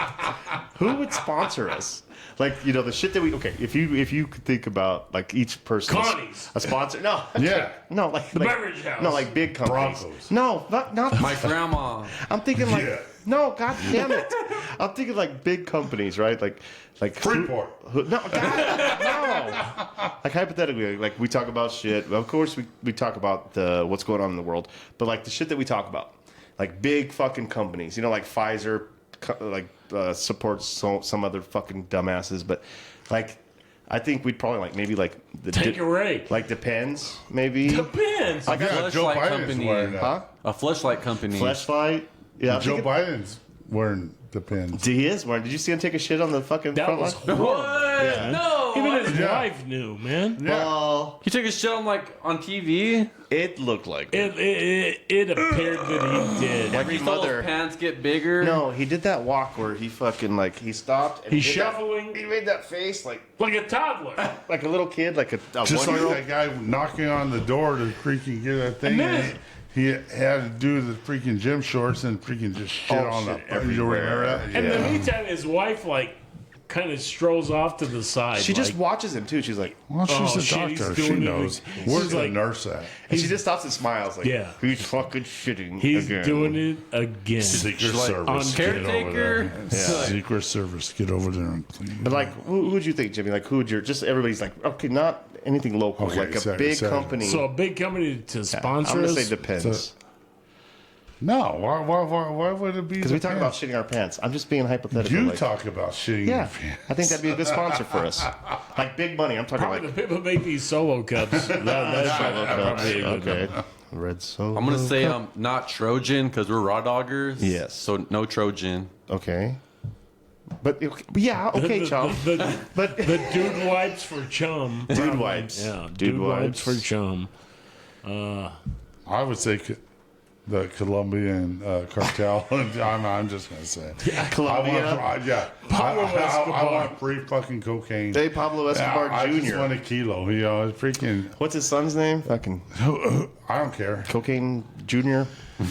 Who would sponsor us? Like, you know, the shit that we. Okay, if you could think about like each person, Connie's. a sponsor. No, Yeah. no, like The beverage house. No, like big companies. Broncos. No, not My grandma. I'm thinking like Yeah. no, god damn it. I'm thinking like big companies, right? Like Freeport. no, no. Like hypothetically, like we talk about shit. Of course, we talk about what's going on in the world, but like the shit that we talk about, like big fucking companies, you know, like Pfizer, supports some other fucking dumbasses, but like. I think we'd probably like maybe like the Take away. like Depends maybe Depends. I got Yeah, Joe Fleshlight Biden's company. wearing that. huh A fleshlight company. Fleshlight yeah I'm Joe thinking- Biden's wearing the pins. He is wearing. Did you see him take a shit on the fucking That front was line? horrible. What? No. Even his Yeah. wife knew, man. Well, He took a shit on TV. it looked like it. It appeared that he did. Every He saw mother. his pants get bigger. No, he did that walk where he fucking like he stopped. And He's he did that- shuffling. He made that face like Like a toddler. like a little kid, like a Just like 1-year-old. that guy knocking on the door to freaking get that thing. Man. He had to do the freaking gym shorts and freaking just shit Oh, on shit the. You remember that? And in the Yeah. meantime, his wife like kind of strolls off to the side. She just like, watches him too. She's like, Well, she's Oh, a shit, he's doctor. She doing it knows. like- Where's she's the like- nurse at? and she just stops and smiles like, Yeah. he's fucking shitting. he's again. doing it again. Secret like, Service. on get over caretaker. there. Yeah. Secret Service. Get over there and clean. But like, who would you think, Jimmy? Like, who would your just everybody's like, okay, not anything local, Okay, like a sorry, big sorry. company. So a big company to I'm sponsor gonna us. say depends. No, why would it be? Because we the talk about pants? shitting our pants. I'm just being hypothetical. You like, talk about shitting yeah, your pants. I think that'd be a good sponsor for us. Like big money. I'm talking Probably like the people make these solo cups. That's probably a good okay, red soda. I'm gonna say not Trojan because we're raw doggers. Yes. So no Trojan. Okay. But yeah, okay, chum. But The dude wipes for chum. dude wipes. Yeah, Dude wipes. for chum. I would say the Colombian cartel. I'm just gonna say. Colombia. I want free fucking cocaine. Hey, Pablo Escobar I just Jr. want a kilo. You know, it's freaking. What's his son's name? Fucking I don't care. Cocaine Jr.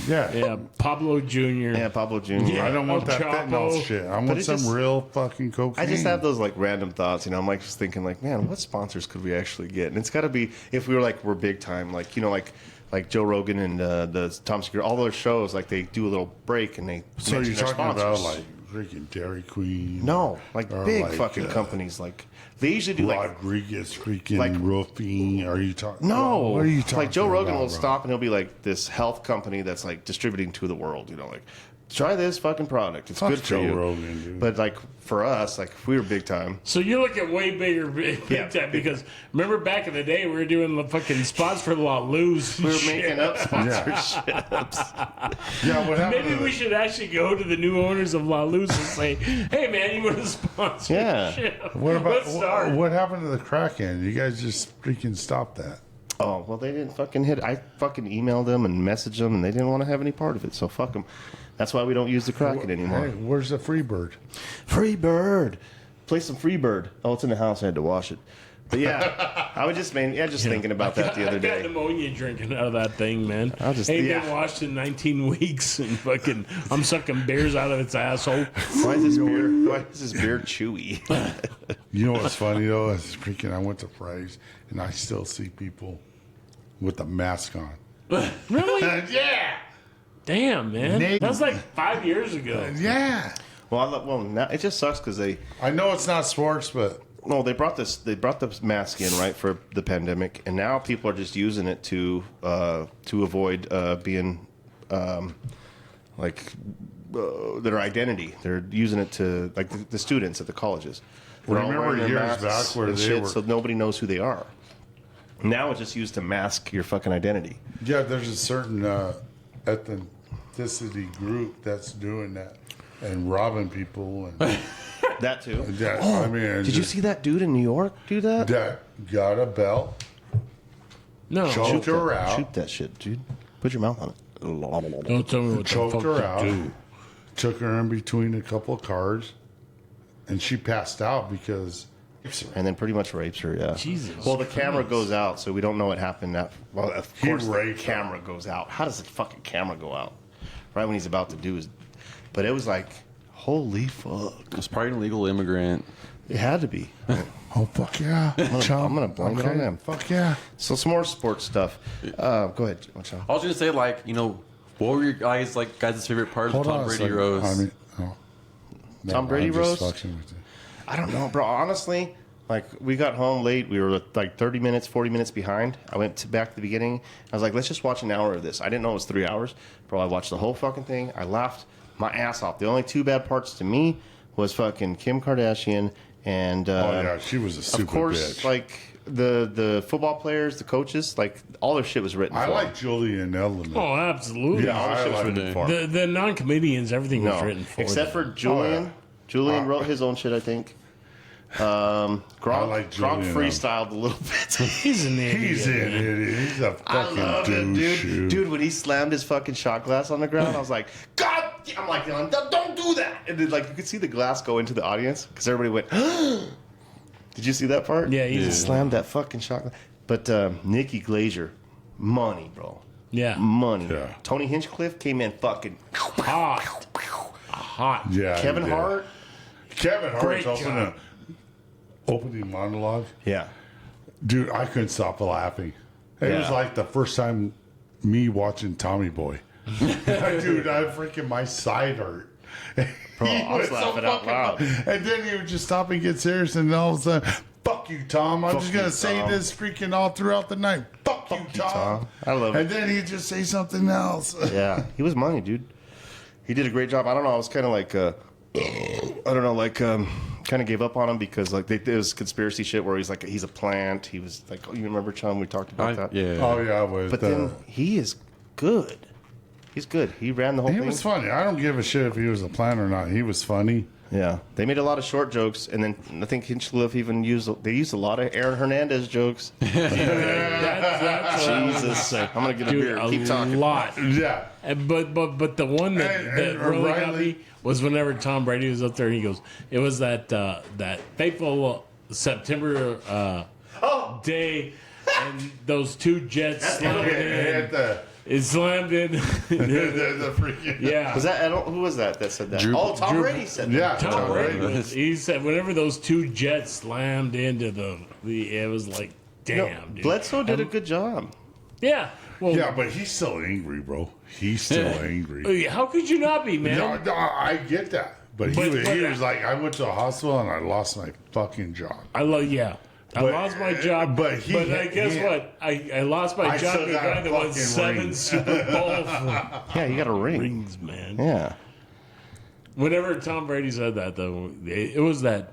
Yeah. Yeah, Pablo Jr. Yeah, Pablo Jr. Yeah. I don't want that Chapo. fentanyl shit. I want it some just- real fucking cocaine. I just have those like random thoughts, you know. I'm like just thinking, like, man, what sponsors could we actually get? And it's got to be if we were like we're big time, like you know, like Joe Rogan and the Tom Segura, all those shows, like they do a little break and they. So mention you're their talking about sponsors. like freaking Dairy Queen? No, like Or big like, fucking companies. Like they usually do like Rodriguez freaking like- roofing. Are you talking? no, What are you talking like Joe Rogan about, will bro? stop and he'll be like this health company that's like distributing to the world. You know, like try this fucking product. It's Fuck good for Joe you. Rogan, dude. But like for us, like if we were big time. So you look at way bigger, big Yeah, time big because remember back in the day we were doing the fucking spots for La Luz. We were making up sponsorships. Yeah, what happened? Maybe to we should actually go to the new owners of La Luz and say, "Hey, man, you want to sponsor?" Yeah. shit? What about Let's start. what happened to the Kraken? You guys just freaking stopped that. Oh, well, they didn't fucking hit. I fucking emailed them and messaged them, and they didn't want to have any part of it. So fuck them. That's why we don't use the Kraken anymore. Hey, where's the free bird? Free bird. Play some free bird. Oh, it's in the house. I had to wash it. But yeah, I was just thinking about that the other I got day. pneumonia drinking out of that thing, man. I'll just- ain't yeah. been washed in 19 weeks, and fucking I'm sucking beers out of its asshole. Why is this beer chewy? You know what's funny though? Is freaking I went to Fry's and I still see people with the mask on. Really? Yeah. Damn, man. Nate. That was like 5 years ago. Yeah. Well, now it just sucks because I know it's not sports, but they brought the mask in right for the pandemic, and now people are just using it to avoid being their identity. They're using it to like the students at the colleges. They're all Remember wearing their years masks back where and they shit, were- so nobody knows who they are. Now it's just used to mask your fucking identity. yeah, there's a certain ethnicity group that's doing that and robbing people and That too. that. Oh, I mean, did you see that dude in New York do that? that got a belt, No, choked her out, Shoot that shit, dude. Put your mouth on it. don't tell me what the choked fuck her to out, do. took her in between a couple of cars, and she passed out because And then pretty much rapes her, yeah. Jesus Well, the camera Christ. goes out, so we don't know what happened. Well, of He course, the raped her. camera goes out. How does the fucking camera go out? Right when he's about to do his. But it was like, holy fuck. It's probably an illegal immigrant. It had to be. oh fuck yeah, I'm gonna blame it on them. Fuck yeah. So some more sports stuff. Go ahead, Sean. I was gonna say what were your guys' favorite part of Hold the on Tom a Brady second. roast? I mean, Tom Brady I'm just roast? fucking with you. I don't know, bro. Honestly, like we got home late. We were like 30 minutes, 40 minutes behind. I went back to the beginning. I was like, let's just watch an hour of this. I didn't know it was 3 hours. Bro, I watched the whole fucking thing. I laughed my ass off. The only two bad parts to me was fucking Kim Kardashian and Oh yeah, she was a super of course, bitch. like the football players, the coaches, like all their shit was written. I for like them. Julian Edelman. Oh, absolutely. Yeah, all their shit was written for them. The non-comedians, everything was No, written for except them. for Julian. Oh, yeah. Julian wrote his own shit, I think. Gronk, like Gronk Julian, freestyled a little bit. He's an idiot. He's an idiot. He's a I fucking love it, douche. dude. Dude, when he slammed his fucking shot glass on the ground, I was like, God! I'm like, don't do that. And then, like, you could see the glass go into the audience because everybody went, Did you see that part? Yeah, he he did. slammed that fucking shot glass. But Nikki Glazer, money, bro. Yeah. Money. Yeah. Tony Hinchcliffe came in fucking Hot. Hot. Yeah, Kevin he did. Hart. Kevin Great Hart's job. opening monologue. Yeah. Dude, I couldn't stop laughing. It was Yeah. like the first time me watching Tommy Boy. Dude, I freaking my side hurt. Bro, He I was laughing out fucking loud. And then he would just stop and get serious, and all of a sudden, fuck you, Tom. I'm Fuck just you, gonna say Tom. this freaking all throughout the night. Fuck you, Tom. Tom. I love And it. then he'd just say something else. Yeah, he was money, dude. He did a great job. I don't know. I was kind of like, kind of gave up on him because like there was conspiracy shit where he's like he's a plant. He was like, oh, you remember, Chum? We talked about that. Yeah. Oh yeah, it was. But then he is good. He's good. He ran the whole he thing. was funny. I don't give a shit if he was a plan or not. He was funny. Yeah, they made a lot of short jokes, and then I think Hinchcliffe even used a lot of Aaron Hernandez jokes. That's Jesus, I'm gonna get a dude, beer. a Keep talking. lot. Yeah. But the one that And really got Riley- me was whenever Tom Brady was up there. He goes, "It was that fateful September day, and those two jets slammed in. It slammed in. The freaking Yeah, Was that who was that said that? Drew- Tom Drew- Brady said that. Yeah, Tom Brady. Brady. He said whenever those two jets slammed into it was like, damn, No, dude. Bledsoe did a good job. Yeah. Well, Yeah, but he's still angry, bro. He's still angry. how could you not be, man? No, I get that. But he was like, I went to a hospital and I lost my fucking job. I But- lost my job, but guess what? I lost my I job still to the got a guy that won fucking 7 ring. Super Bowl Yeah, you got a ring. rings, man. Yeah. Whenever Tom Brady said that, though, it was that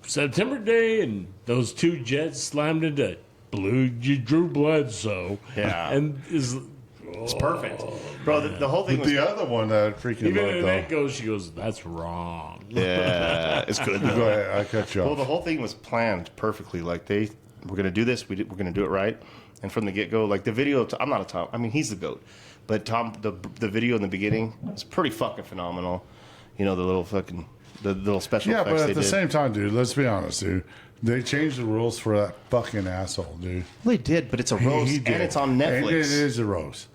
September day, and those two jets slammed into Drew Bledsoe. Yeah. and It's perfect. Bro, the whole thing But was... the other one that I freaking even loved, Annette though. she goes, "That's wrong." Yeah, it's good. Go ahead, I cut you Well, off. the whole thing was planned perfectly. Like we're going to do this. We're going to do it right. And from the get-go, like the video, I'm not a Tom. I mean, he's the GOAT. But Tom, the video in the beginning was pretty fucking phenomenal. You know, the little special Yeah, effects but they at the did. same time, dude, let's be honest, dude. They changed the rules for that fucking asshole, dude. They did, but it's a roast, He and did. it's on And Netflix. it is a roast.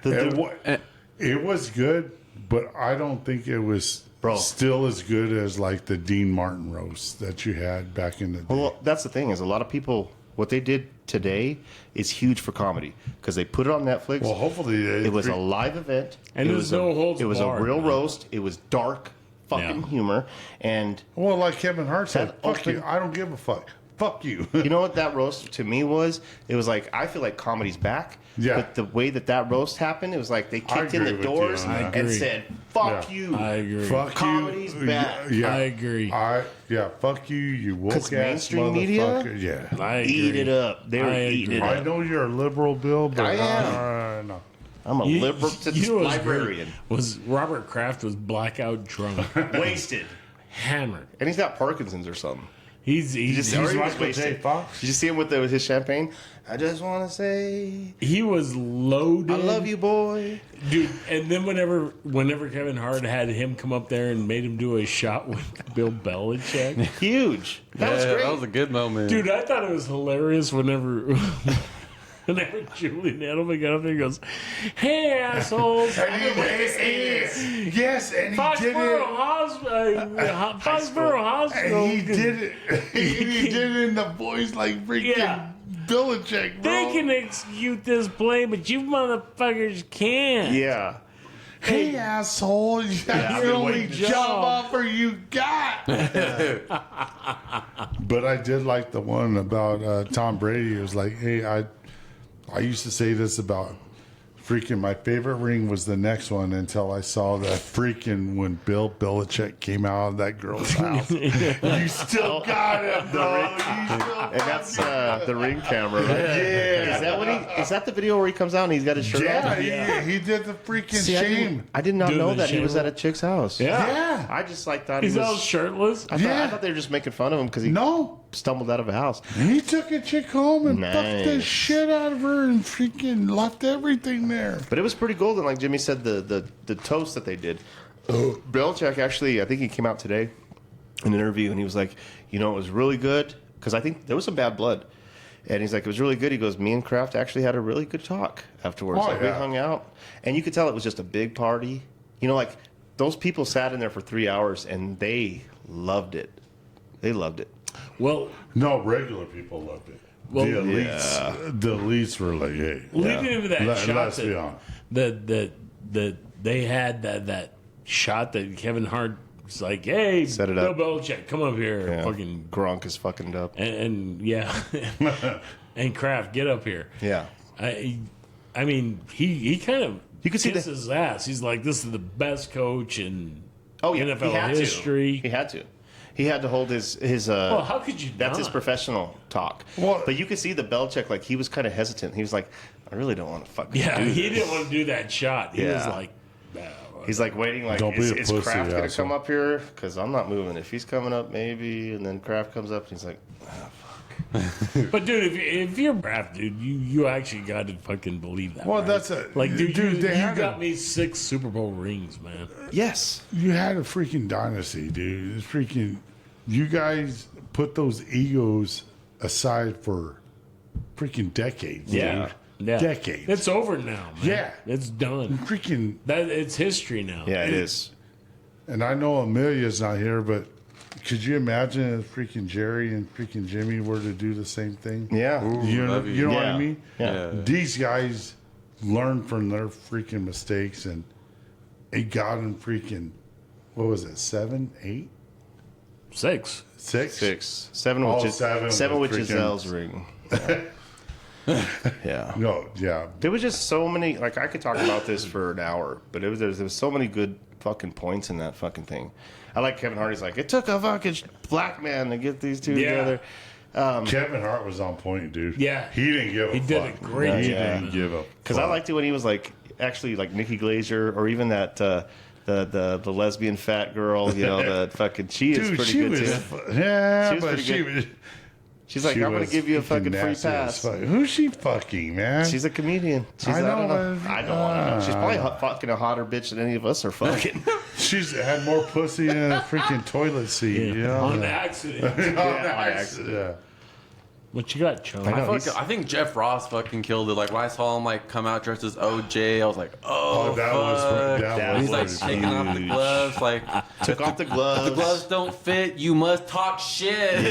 The- It was good, but I don't think it was Bro. still as good as like the Dean Martin roast that you had back in the day. Well, that's the thing is a lot of people, what they did today is huge for comedy because they put it on Netflix. Well, hopefully it was a live event. And it there's was no holds It was barred, a real man. roast. It was dark fucking Yeah. humor. And Well, like Kevin Hart said, That fuck open- you. I don't give a fuck. Fuck you. you know what that roast to me was? It was like, I feel like comedy's back. Yeah. But the way that roast happened, it was like they kicked in agree the with you doors on that. and agree. said, fuck Yeah. you. I agree. Fuck Comedy's you. back. Yeah, I agree. Fuck you, you woke 'Cause ass mainstream media? motherfucker. Yeah. I agree. Eat it up. They were I eating it agree. up. I know you're a liberal, Bill, but I am. no. I'm a liberal You know what's great librarian. was Robert Kraft was blackout drunk, Wasted. hammered. And he's got Parkinson's or something. He's just- he or was he was Michael J. wasted. Fox. Did you see him with his champagne? I just want to say, he was loaded. I love you, boy. dude. And then whenever Kevin Hart had him come up there and made him do a shot with Bill Belichick, Huge. That was great. That was a good moment. dude, I thought it was hilarious whenever Julian Edelman got up there and goes, "Hey assholes, Yes, and he did Foxborough it. Hospital, And he did it. he did it in the voice like freaking Yeah. Belichick, bro. They can execute this play, but you motherfuckers can't." Yeah. Hey, asshole. I've That's been the only waiting to- job offer you got. But I did like the one about Tom Brady. It was like, hey, I used to say this about freaking my favorite ring was the next one until I saw that freaking when Bill Belichick came out of that girl's house. You still got it, bro. And that's the ring camera, right? Yeah. Is that what is that the video where he comes out and he's got his shirt on? Yeah, he did the freaking See, shame. I did not Doing know the that he was shame. at a chick's house. Yeah. I just thought He's he all was. shirtless. I thought they were just making fun of him because he No. stumbled out of a house. He took a chick home and fucked the Nice. shit out of her and freaking left everything there. But it was pretty golden, like Jimmy said. The toast that they did. Belichick actually, I think he came out today in an interview and he was like, it was really good because I think there was some bad blood. And he's like, it was really good. He goes, me and Kraft actually had a really good talk afterwards. Oh, Like, we yeah. hung out. And you could tell it was just a big party. Like those people sat in there for 3 hours and they loved it. They loved it. Well, No, regular people loved it. Well, the elites were like, hey. leading into that shot Let's be honest. that they had that shot that Kevin Hart was like, hey, Set it Bill up. Belichick, come up here. Yeah. Fucking Gronk is fucking up. and yeah. And Kraft, get up here. Yeah. I mean, he kind of You could see kissed his ass. He's like, this is the best coach in NFL he had history. To. He had to. He had to hold his Well, how could you That's his not? professional talk. Well- But you could see the Belichick, like, he was kind of hesitant. He was like, I really don't want to fucking Yeah, do he this. didn't want to do that shot. He was Yeah. like, nah, He's like waiting, like, Don't be is a pussy, Kraft going to asshole. come up here? Because I'm not moving. If he's coming up, maybe. And then Kraft comes up and he's like, But dude, if you're Kraft, dude, you actually got to fucking believe that. Well, right? that's a like, dude, you they had got a- me 6 Super Bowl rings, man. yes. You had a freaking dynasty, dude. It's freaking. You guys put those egos aside for freaking decades. Yeah, dude. yeah. Decades. It's over now, man. Yeah. it's done. freaking. It's history now. Yeah, it is. And I know Amelia's not here, but could you imagine if freaking Jerry and freaking Jimmy were to do the same thing? Yeah. You know, that'd be- you know what Yeah. I mean? Yeah. These guys learned from their freaking mistakes and it got them freaking, what was it, 7, 8, 6. 6? 6. 7, Oh, which is, seven which with is freaking- Zell's ring. Yeah. No, yeah. There was just so many. Like, I could talk about this for an hour, but there was so many good fucking points in that fucking thing. I like Kevin Hardy's like, it took a fucking black man to get these two Yeah. together. Kevin Hart was on point, dude. Yeah. He didn't give a He fuck. did a great He job. didn't give a Because I liked it when he was like, actually, like Nikki Glazer, or even that the lesbian fat girl. The fucking she is Dude, pretty she good was, too. yeah, She was but pretty she good. was. She's like, she I'm gonna was give you a freaking fucking free nasty as pass. fuck. Who's she fucking, man? She's a comedian. She's, I know, don't know. but- I don't want to. She's probably fucking a hotter bitch than any of us are fucking. She's had more pussy in a freaking toilet seat. You know? On accident. On accident. accident. Yeah. What you got, Chum? I know. I think Jeff Ross fucking killed it. Like when I saw him like come out dressed as OJ, I was like, oh, that was fuck. that He's like was taking off the huge. gloves, like Took off the gloves. the gloves don't fit. You must talk shit.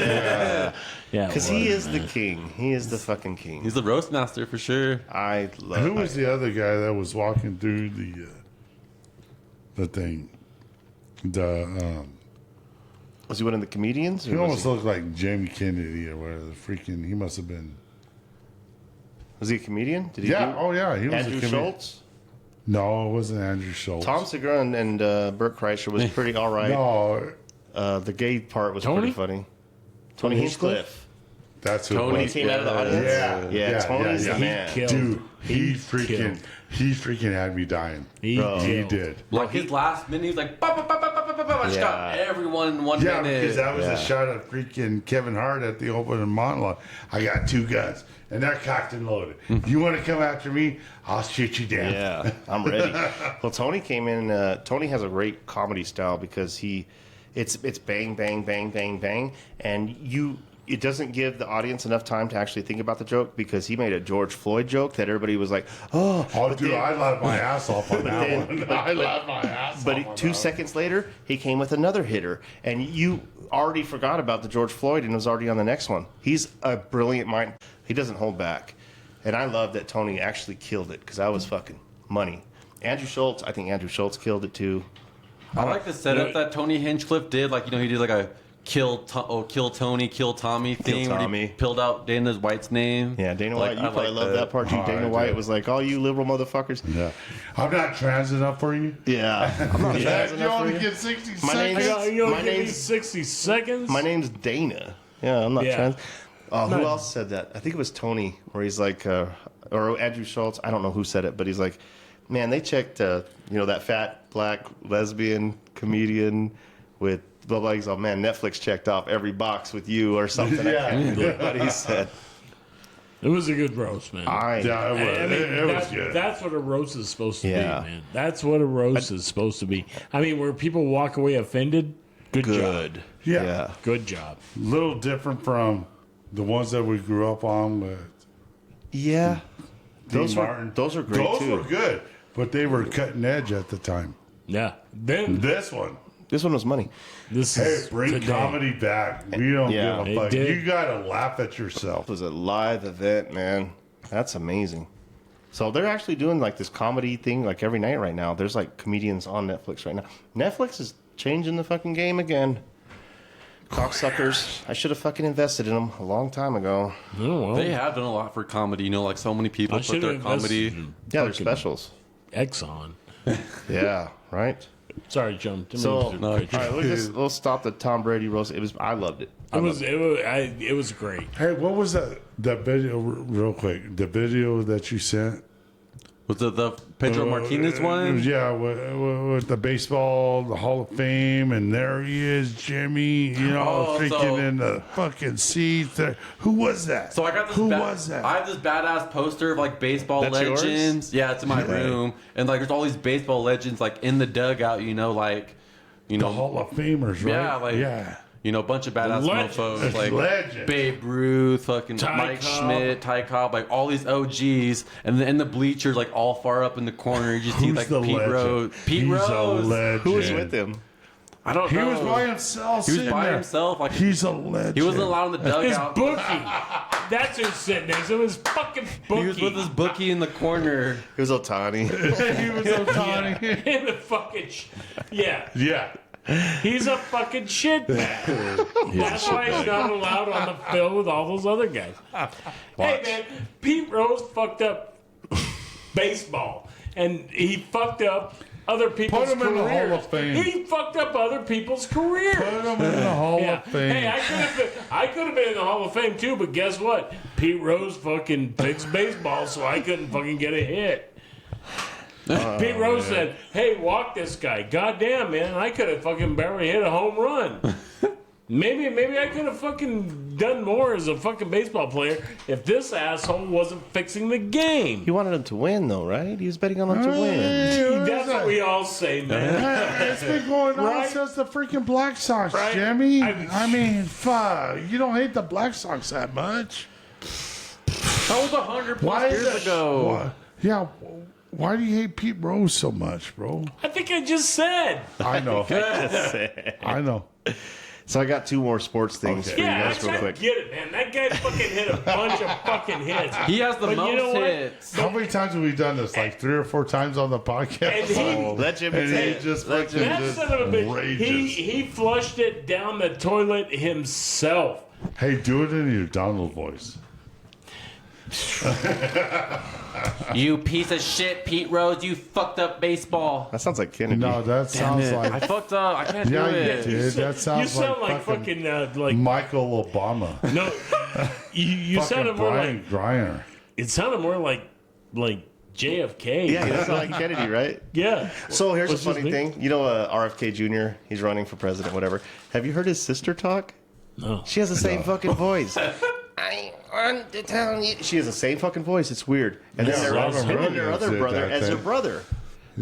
Yeah, Because he is the king. He is the fucking king. He's the roast master for sure. I love. Who was the other guy that was walking through the thing? Was he one of the comedians? He Or almost was, looked like Jamie Kennedy or whatever. Freaking, he must have been. was he a comedian? Did he? Yeah. do- Oh yeah. He was Andrew a comedian. Schultz. No, it wasn't Andrew Schultz. Tom Segura and Burt Kreischer was pretty all right. No, The gay part was Tony? pretty funny. Tony Hinchcliffe. that's who. Tony it When he was. came out of the audience. Yeah. Tony's yeah. the man. Killed. Dude, he killed. freaking had me dying. He Bro. He killed. did. Like his last minute, he was like, "Bah, bah, bah, bah, bah, bah, bah." I just got Yeah. everyone in 1 Yeah, minute. because that was Yeah. a shot of freaking Kevin Hart at the opening monologue. I got 2 guns, and they're cocked and loaded. You want to come after me? I'll shoot you down. Yeah, I'm ready. Well, Tony came in. Tony has a great comedy style because it's bang, bang, bang, bang, bang, and it doesn't give the audience enough time to actually think about the joke because he made a George Floyd joke that everybody was like, oh, Oh, but dude, then- I laughed my ass off on that then- one. but- I laughed my ass But off on 2 that seconds later, he came with another hitter, and you already forgot about the George Floyd and was already on the next one. He's a brilliant mind. He doesn't hold back, and I love that Tony actually killed it because I was fucking money. Andrew Schultz, I think Andrew Schultz killed it too. I like the setup that Tony Hinchcliffe did. Like, he did like a kill Tony, kill Tommy thing. Where Tommy. he pilled out Dana White's name. Yeah, Dana Like, White. You I probably like love that part too. Oh, Dana I White do. was like, "All you liberal motherfuckers." Yeah. I'm not trans enough for you. Yeah, I'm not trans You enough for only you. get 60 My name's- seconds. You My give me name's- 60 seconds. My name's Dana. Yeah, I'm not Yeah. trans. Oh, who Not- else said that? I think it was Tony, where he's like, or Andrew Schultz. I don't know who said it, but he's like, man, they checked, that fat black lesbian comedian with blah blah. He's all, man, Netflix checked off every box with you or something. I can't remember what he said. It was a good roast, man. Yeah, it was, I mean, it was good. That's what a roast is supposed to Yeah. be, man. That's what a roast is supposed to be. I mean, where people walk away offended, good job. Yeah. Good job. Little different from the ones that we grew up on with Yeah, Dean those Martin. were great Those too. were good, but they were cutting edge at the time. Yeah. Then This one, This one was money. this hey, is bring today. comedy back. We don't Yeah. give It a fuck. did. You gotta laugh at yourself. It was a live event, man. That's amazing. So they're actually doing like this comedy thing like every night right now. There's like comedians on Netflix right now. Netflix is changing the fucking game again. Cocksuckers. I should have fucking invested in them a long time ago. Oh, well, They have done a lot for comedy. You know, like so many people I put should their have comedy. invested in Yeah, they're fucking specials. Exxon. Yeah, right. Sorry, Jim. Didn't So, mean to all cut you. right, we'll stop the Tom Brady roast. I loved it. It was great. Hey, what was that video? Real quick, the video that you sent. Was it the Pedro Martinez one? Yeah, with the baseball, the Hall of Fame, and there he is, Jimmy. You know, Oh, freaking so- in the fucking seats. There. Who was that? So I got this. Who was that? I have this badass poster of like baseball That's yours? legends. Yeah, it's in my room, and like there's all these baseball legends like in the dugout. You know, like the Hall of Famers, right? Yeah, like you know, a bunch of badass Legends. mofos like Legends. Babe Ruth, fucking Ty Mike Cobb. Schmidt, Ty Cobb, like all these OGs, and then in the bleachers, like all far up in the corner, you just see Who's like the Pete legend? Rose. Pete He's Rose. a legend. Who was with him? I don't He know. was by himself. He was sitting by there. himself. Like He's a legend. he wasn't allowed in the His dugout. bookie. That's who's sitting next to him. His fucking bookie. He was with his bookie in the corner. It was Otani. He was Otani. in the fucking yeah. Yeah. He's a fucking shit bag. That's why he's not allowed on the field with all those other guys. Hey man, Pete Rose fucked up baseball, and he fucked up other people's Put him in the careers. Hall of Fame. He fucked up other people's careers. Put him in the Hall Yeah. of Fame. Hey, I could have been in the Hall of Fame too, but guess what? Pete Rose fucking picks baseball, so I couldn't fucking get a hit. Pete Rose said, "Hey, walk this guy." Goddamn, man, I could have fucking barely hit a home run. Maybe I could have fucking done more as a fucking baseball player if this asshole wasn't fixing the game. He wanted him to win, though, right? He was betting on him to win. That's what we all say, man. It's been going on Right? since the freaking Black Sox, Right? Jimmy. I- I mean, fuck. You don't hate the Black Sox that much. That was 100 Why plus is years it? ago. Why, yeah. Why do you hate Pete Rose so much, bro? I think I just said. I know. I know. So I got two more sports things for you Yeah, guys real I quick. get it, man. That guy fucking hit a bunch of fucking hits. He has the But you know most what? hits. How many times have we done this? Like 3 or 4 times on the podcast. And he- Let Jimmy And say he it. just Let fucking Jimmy- That just son of a bitch. rages. He flushed it down the toilet himself. Hey, do it in your Donald voice. You piece of shit, Pete Rose. You fucked up baseball. That sounds like Kennedy. No, that sounds I like fucked up. I can't Yeah, do you it. did. That You sounds sound like fucking like Michael Obama. no. You Fucking sounded more Brian like Greiner. it sounded more like JFK. Yeah, he sounds like Kennedy, right? Yeah. So here's What's a his funny name? thing. You know, RFK Jr., he's running for president, whatever. Have you heard his sister talk? No. She has the same fucking voice. I want to tell you. She has the same fucking voice. It's weird. And then their, Robert and then their Williams other did brother, that as their thing. brother,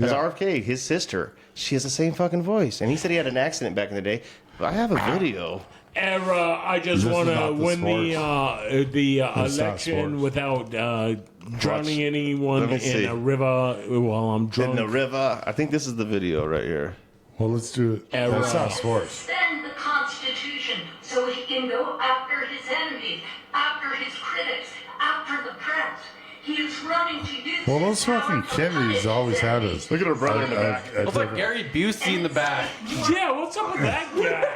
as RFK, his sister, she has the same fucking voice. And he said he had an accident back in the day. But I have a video. I just This is want to not the win the It's not election sports. without drowning anyone Let me in see. a river while I'm drunk. In the river. I think this is the video right here. Well, let's do it. Era. That's not sports. Send the Constitution so he can go after his enemies, after his critics, after the press. He is running to use Well, his those fucking power to Kennedys punish always had enemies. us. Look at her brother in the back. Looks like Gary Busey in the back. Yeah, what's up with that guy?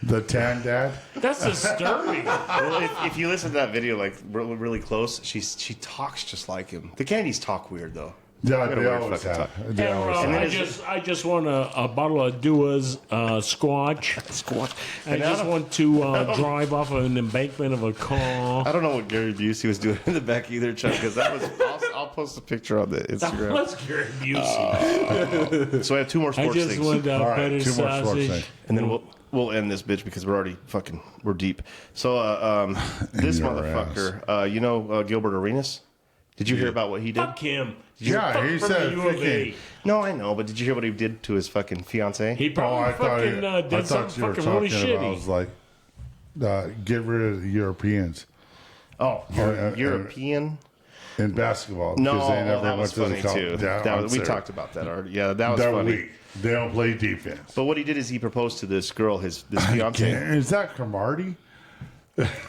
The tan dad. That's disturbing. Well, if you listen to that video like really close, she talks just like him. The Kennedys talk weird though. Yeah, Got a they weird always fucking have. talk. They always have. I just want a bottle of Dua's Squatch. I just want to drive off of an embankment of a car. I don't know what Gary Busey was doing in the back either, Chuck, because that was. I'll post a picture on the Instagram. Let's Gary Busey. So I have two more I sports just things, want All right, better 2 more sports sausage. things. and then we'll end this bitch because we're already we're deep. So this your motherfucker, you know Gilbert Arenas? Did you hear about what he did? Fuck him. Yeah, he Fuck said from the U of A. freaking. No, I know, but did you hear what he did to his fucking fiance? He Oh, probably I thought, fucking did something you were fucking really talking about. I shitty. was like, get rid of the Europeans European. in basketball. No, because they never that was went to funny the too. Yeah, We talked about that already. Yeah, that was They're funny. weak. They don't play defense. But what he did is he proposed to this girl, this fiance. Is that Cromartie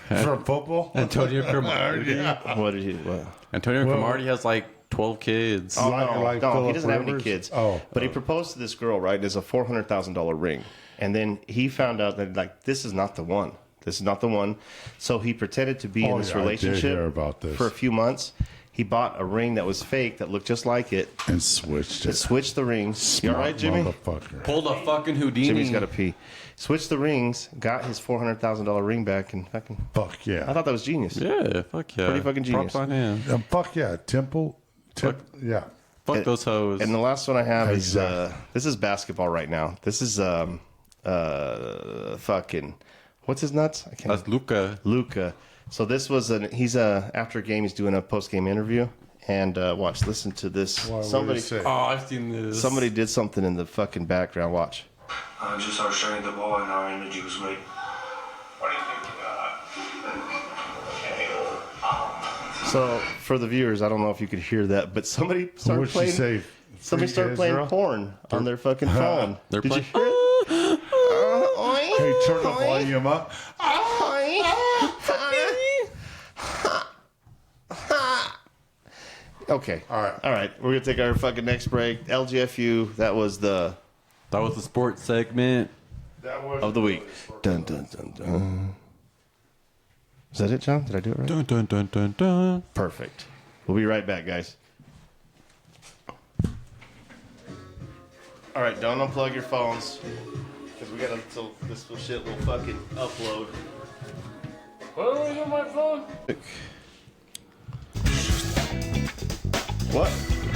from football? Antonio Cromartie. Yeah. What did he? What? Antonio Cromartie has like 12 kids. Oh, Like- no, like no, he Phillip doesn't have any Rivers? kids. Oh. But he proposed to this girl, right? There's a $400,000 ring. And then he found out that, like, this is not the one. This is not the one. So he pretended to be in this yeah, I did relationship hear about this. for a few months. He bought a ring that was fake that looked just like it. And switched it. Switched the rings. You all right, Jimmy? Motherfucker. Pulled a fucking Houdini. Jimmy's got to pee. Switched the rings, got his $400,000 ring back, and fucking. Fuck yeah. I thought that was genius. Yeah, fuck yeah. Pretty fucking genius. Props on him. Fuck yeah. Yeah. Fuck those hoes. And the last one I have Exactly. is this is basketball right now. This is fucking what's his nuts? I can't. That's Luca. Luca. So this was he's after a game he's doing a post game interview and listen to this. What Somebody did he say? Oh, I've seen this. somebody did something in the fucking background. Watch. I just started sharing the ball and our energy was great. What do you think So for the viewers, I don't know if you could hear that, but somebody started What'd she playing. say? Somebody Freak started playing Israel? porn on their fucking phone. They're Did you playing- hear it? Hey, turn the volume up. Okay. All right. All right. We're gonna take our fucking next break. LGFU. That was the sports segment. of the week. Dun dun dun dun. Is that it, John? Did I do it right? Dun dun dun dun dun. Perfect. We'll be right back, guys. All right. Don't unplug your phones because we got until this shit will fucking upload. What was on my phone? What?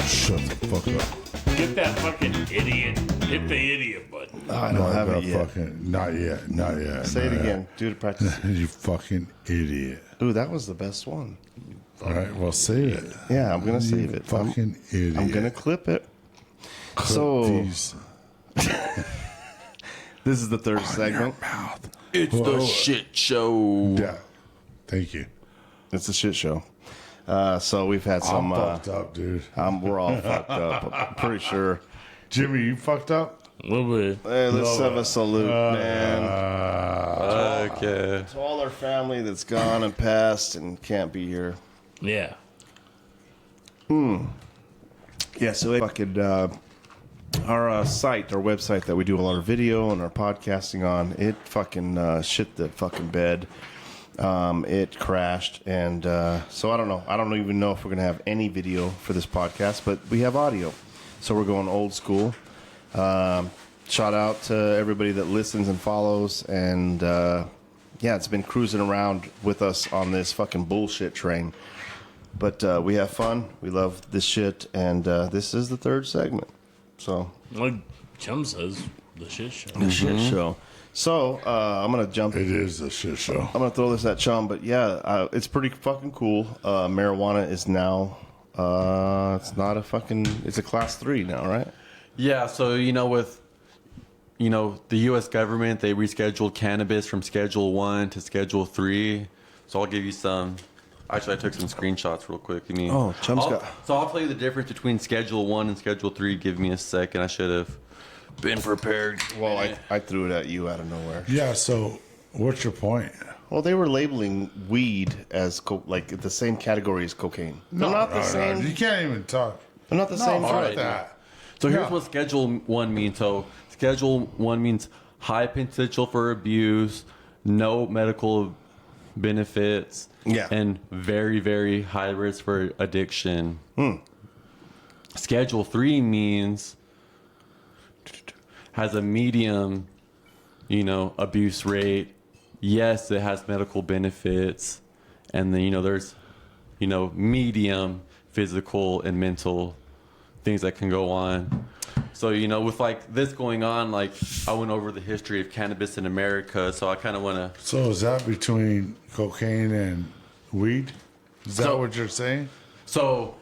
Shut the fuck up. Get that fucking idiot. Hit the idiot button. Oh, I don't have it yet. Not yet. Not yet. Say it not again. Do the practice. yet. You fucking idiot. Ooh, that was the best one. All right. Well, save it. Yeah, I'm gonna You save it. Fucking idiot. I'm gonna clip it. Clip So these this is the third segment. mouth. It's the shit show. Yeah. Thank you. It's a shit show. So we've had some. I'm fucked up, dude. We're all fucked up. I'm pretty sure. Jimmy, you fucked up? A little bit. Hey, let's have a salute, man. Okay. To all our family that's gone and passed and can't be here. Yeah. Yeah, so it fucking our site, our website that we do a lot of video and our podcasting on, it fucking shit the fucking bed. It crashed, and so I don't know. I don't even know if we're gonna have any video for this podcast, but we have audio, so we're going old school. Shout out to everybody that listens and follows, and yeah, it's been cruising around with us on this fucking bullshit train. But we have fun. We love this shit, and this is the third segment. So Like Chum says, the shit show. the shit show. So I'm gonna jump. It is a shit show. I'm gonna throw this at Chum, but yeah, it's pretty fucking cool. Marijuana is now it's not a fucking, it's a class 3 now, right? Yeah, so with the U.S. government, they rescheduled cannabis from Schedule 1 to Schedule 3. So I'll give you some. Actually, I took some screenshots real quick. Oh, Chum's got. So I'll tell you the difference between Schedule 1 and Schedule 3. Give me a second. I should have been prepared. Well, I threw it at you out of nowhere. Yeah, so what's your point? Well, they were labeling weed as like the same category as cocaine. They're not the same. You can't even talk. They're not the same. Fuck Alright. that. So here's Yeah. what Schedule 1 means. So Schedule 1 means high potential for abuse, no medical benefits, and very, very high risk for addiction. Schedule 3 means has a medium, abuse rate. Yes, it has medical benefits. And then, there's, medium physical and mental things that can go on. So, with like this going on, like I went over the history of cannabis in America. So I kind of want to. So is that between cocaine and weed? Is that what you're saying? So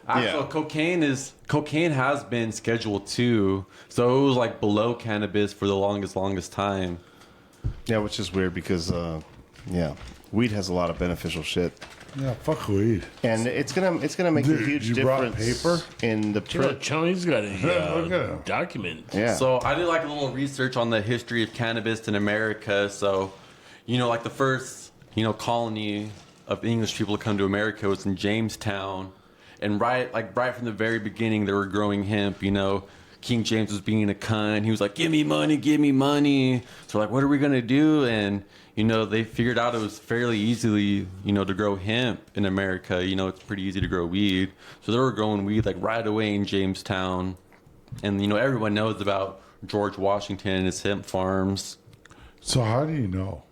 cocaine has been Schedule 2. So it was like below cannabis for the longest time. Yeah, which is weird because, weed has a lot of beneficial shit. Yeah, fuck weed. And it's gonna make a huge difference paper? in the Tony's got a document. Yeah. So I did like a little research on the history of cannabis in America. So, like the first, colony of English people to come to America was in Jamestown. And right from the very beginning, they were growing hemp, King James was being a cunt. He was like, give me money. So like, what are we going to do? And, they figured out it was fairly easily, to grow hemp in America. It's pretty easy to grow weed. So they were growing weed like right away in Jamestown. And, everyone knows about George Washington and his hemp farms. So how do you know?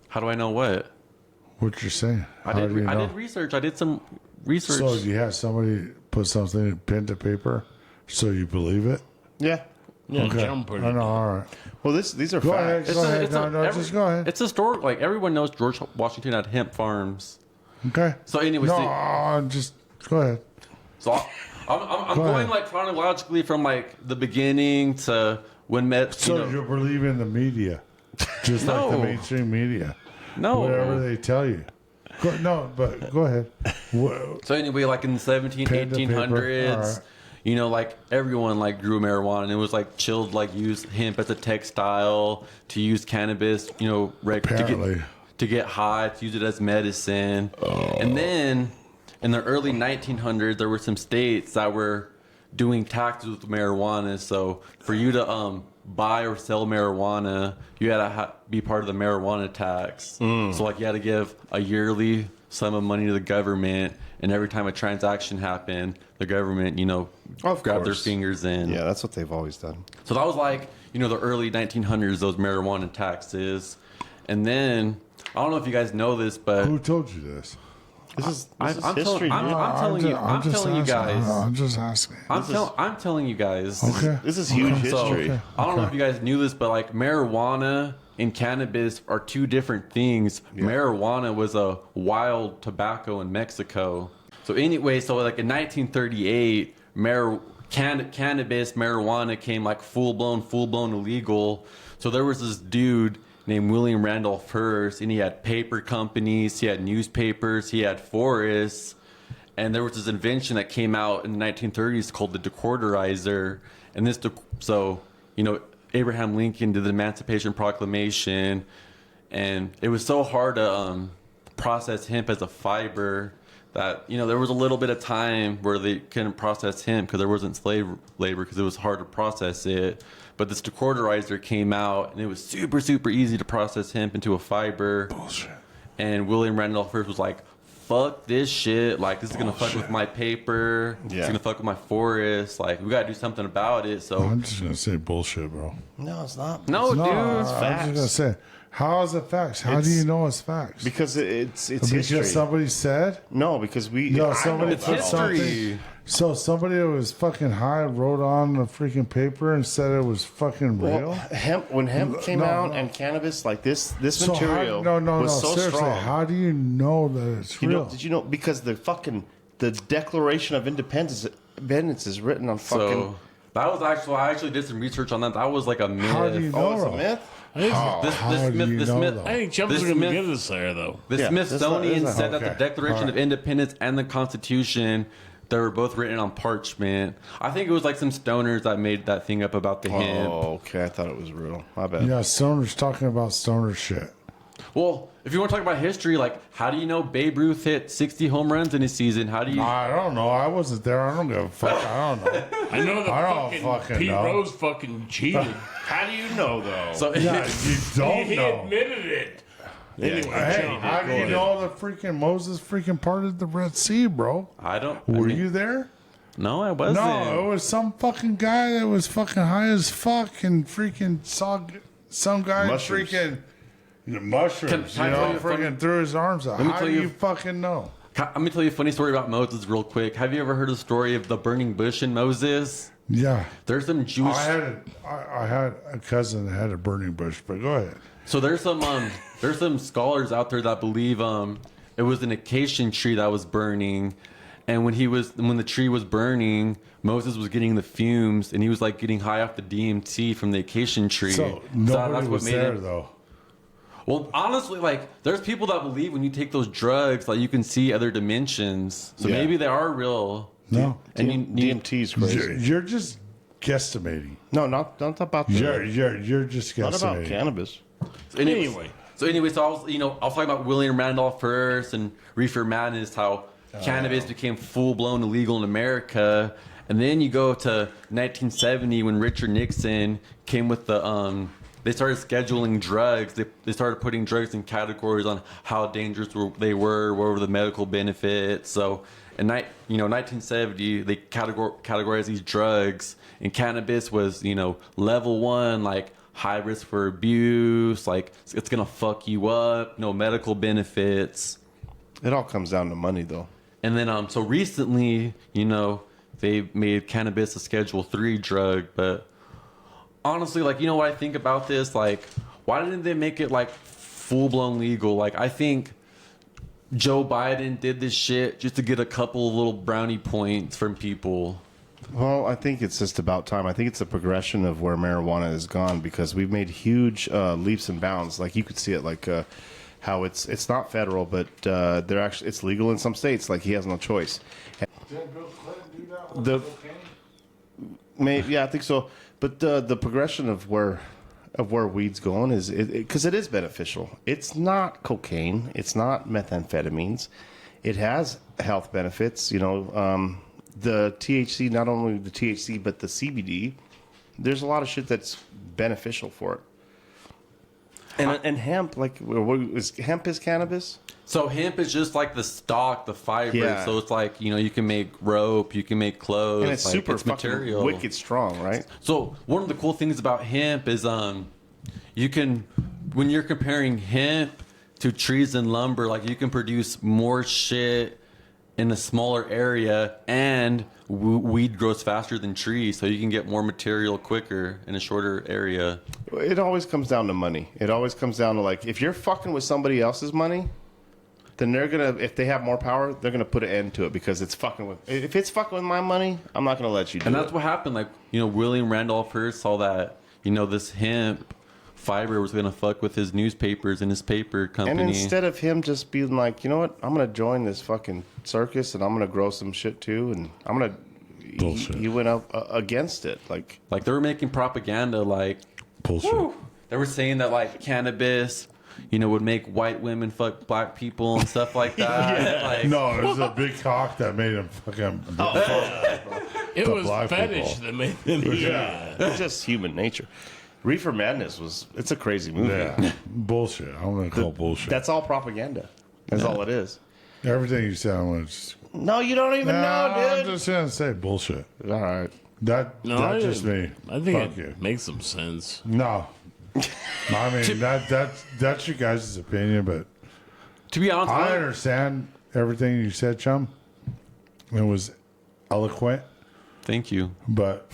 How do I know what? What you're saying? I did research. I did some research. So you had somebody put something pen to paper so you believe it? Yeah. Yeah, Okay. I know, all right. Well, these are Go facts. ahead. Just go ahead. It's a story. Like everyone knows George Washington had hemp farms. Okay. So anyway, just go ahead. So I'm going like chronologically from like the beginning to when you believe in the media, just like the mainstream media. No, whatever they tell you. But go ahead. So anyway, like in the 1800s, like everyone like grew marijuana, and it was like chilled, like use hemp as a textile, to use cannabis, to get high, to use it as medicine. And then in the early 1900s, there were some states that were doing taxes with marijuana. So for you to buy or sell marijuana, you had to be part of the marijuana tax. So like you had to give a yearly sum of money to the government, and every time a transaction happened, the government, grabbed their fingers in. Yeah, that's what they've always done. So that was like, the early 1900s, those marijuana taxes. And then, I don't know if you guys know this, but... Who told you this? This is history. I'm telling you guys. I'm just asking. I'm telling you guys. Okay. This is huge history. So, I don't know if you guys knew this, but like marijuana and cannabis are two different things. Yeah. Marijuana was a wild tobacco in Mexico. So anyway, like in 1938, cannabis, marijuana came like full blown illegal. So there was this dude named William Randolph Hearst, and he had paper companies, he had newspapers, he had forests, and there was this invention that came out in the 1930s called the decorterizer. And this, Abraham Lincoln did the Emancipation Proclamation, and it was so hard to process hemp as a fiber that, there was a little bit of time where they couldn't process hemp because there wasn't slave labor, because it was hard to process it. But this decorterizer came out, and it was super, super easy to process hemp into a fiber. Bullshit. And William Randolph Hearst was like, fuck this shit. Like, this is going to fuck with my paper. Yeah. It's going to fuck with my forest. Like, we got to do something about it. So I'm just going to say bullshit, bro. No, it's not. No, dude. It's facts. I'm just going to say, how is it facts? How do you know it's facts? Because it's because history. Somebody said? No, because somebody it's put history. Something. So somebody that was fucking high wrote on the freaking paper and said it was fucking real? When hemp came out and cannabis, like this material was so seriously, strong. how do you know that it's real? Did you know? Because the Declaration of Independence is written on fucking... So that was I actually did some research on that. That was like a myth. How do you know? It's a myth? I think Chubb's going to give us there, though. The Smithsonian said that the Declaration of Independence and the Constitution, they were both written on parchment. I think it was like some stoners that made that thing up about the hemp. Oh, okay. I thought it was real. My bad. Yeah, stoners talking about stoner shit. Well, if you want to talk about history, like, how do you know Babe Ruth hit 60 home runs in a season? How do you? I don't know. I wasn't there. I don't give a fuck. I don't know. I know the I don't fucking Pete know. Rose fucking cheated. How do you know though? So Yeah, you don't He know. admitted it. Anyway, Hey, Joe, how go do you ahead. know the freaking Moses freaking parted the Red Sea, bro? I don't. Were I mean, you there? No, I wasn't. No, it was some fucking guy that was fucking high as fuck and freaking saw some guy Mushrooms. freaking mushrooms, Can I tell you a freaking funny- threw his arms out. Let me How tell do you- you fucking know? Let me tell you a funny story about Moses real quick. Have you ever heard the story of the burning bush in Moses? Yeah. There's some Jewish. I had a cousin that had a burning bush, but go ahead. So there's some scholars out there that believe it was an acacia tree that was burning, and when the tree was burning, Moses was getting the fumes, and he was like getting high off the DMT from the acacia tree. So nobody that's what was made there it. though. Well, honestly, like there's people that believe when you take those drugs, like you can see other dimensions. So Yeah. maybe they are real. No, And DMT is crazy. you're just guesstimating. No, not about the. You're just Not about guesstimating. cannabis. Anyway, so I was I was talking about William Randolph first and reefer madness, how cannabis became full blown illegal in America, and then you go to 1970 when Richard Nixon came with the they started scheduling drugs. They started putting drugs in categories on how dangerous they were, what were the medical benefits. So in 1970 they categorized these drugs, and cannabis was level 1, like high risk for abuse, like it's gonna fuck you up, no medical benefits. It all comes down to money, though. And then so recently, they made cannabis a Schedule 3 drug, but honestly, like, what I think about this, like, why didn't they make it like full blown legal? Like, I think Joe Biden did this shit just to get a couple of little brownie points from people. Well, I think it's just about time. I think it's a progression of where marijuana has gone, because we've made huge leaps and bounds. Like you could see it, like how it's not federal, but it's legal in some states. Like he has no choice. Did Bill Clinton do that with cocaine? Yeah, I think so. But the progression of where weed's going is because it is beneficial. It's not cocaine. It's not methamphetamines. It has health benefits. The THC, not only the THC, but the CBD, there's a lot of shit that's beneficial for it. And hemp, hemp is cannabis? So hemp is just like the stalk, the fiber. Yeah. So it's like, you can make rope, you can make clothes. And it's like, super material. fucking wicked strong, right? So one of the cool things about hemp is you can, when you're comparing hemp to trees and lumber, like you can produce more shit in a smaller area, and weed grows faster than trees, so you can get more material quicker in a shorter area. It always comes down to money. It always comes down to, like, if you're fucking with somebody else's money, then they're gonna, if they have more power, they're gonna put an end to it, because it's fucking with. If it's fucking with my money, I'm not gonna let you do it. And that's what happened. Like, William Randolph Hearst saw that, this hemp fiber was gonna fuck with his newspapers and his paper company. And instead of him just being like, you know what, I'm gonna join this fucking circus and I'm gonna grow some shit too, and I'm gonna. Bullshit. He went up against it, like they were making propaganda, like Bullshit. woo, they were saying that like cannabis, would make white women fuck black people and stuff like that. Like, No, it was a big cock that made him fucking. It The was black fetish people. that made them. Yeah. it's just human nature. Reefer Madness it's a crazy movie. Yeah, bullshit. I'm gonna call bullshit. That's all propaganda. That's all it is. Everything you said. I'm gonna just. No, you don't even know, I'm dude. just gonna say bullshit. All right. That's just me. I think Fuck it you. makes some sense. No. I mean that's your guys' opinion, but to be honest, I understand everything you said, chum. It was eloquent, thank you. but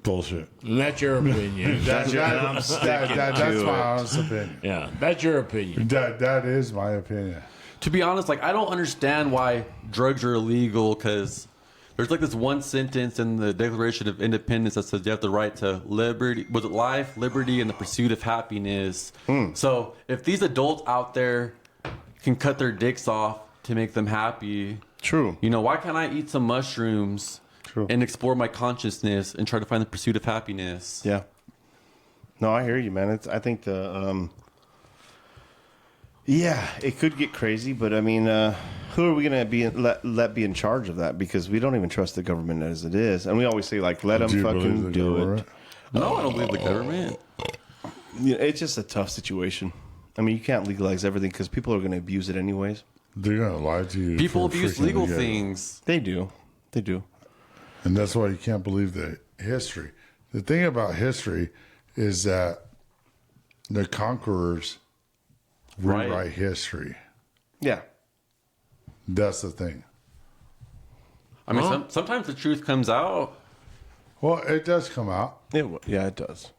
bullshit. And that's your opinion. That's my honest opinion. Yeah, that's your opinion. That is my opinion. To be honest, like I don't understand why drugs are illegal, because there's like this one sentence in the Declaration of Independence that says you have the right to liberty, was it life, liberty, and the pursuit of happiness. So if these adults out there can cut their dicks off to make them happy, True. why can't I eat some mushrooms and explore my consciousness and try to find the pursuit of happiness? Yeah. No, I hear you, man. I think Yeah, it could get crazy, but I mean, who are we going to be let be in charge of that? Because we don't even trust the government as it is, and we always say like, let them fucking do it. No, I don't believe the government. Yeah, it's just a tough situation. I mean, you can't legalize everything because people are going to abuse it anyways. They're going to lie to you. People abuse legal things. They do. They do. And that's why you can't believe the history. The thing about history is that the conquerors rewrite history. Yeah. That's the thing. I mean, sometimes the truth comes out. Well, it does come out. Yeah, it does.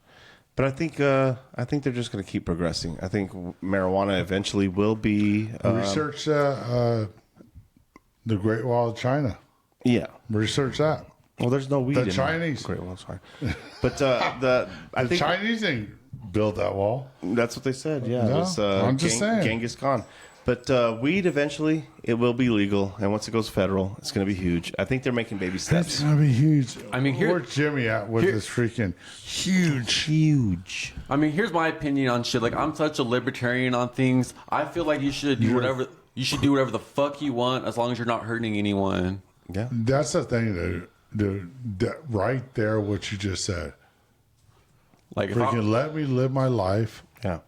But I think they're just going to keep progressing. I think marijuana eventually will be research the Great Wall of China. Yeah, research that. Well, there's no weed the in Chinese. The Great Wall of China. But the Chinese didn't build that wall. That's what they said. Yeah, no, it was, I'm just saying. Genghis Khan. But weed eventually it will be legal, and once it goes federal, it's going to be huge. I think they're making baby steps. It's going to be huge. I mean, where's Jimmy at with this freaking huge? I mean, here's my opinion on shit. Like, I'm such a libertarian on things. I feel like you should do whatever the fuck you want as long as you're not hurting anyone. Yeah, that's the thing, dude. Right there, what you just said. Like, freaking let me live my life. Yeah.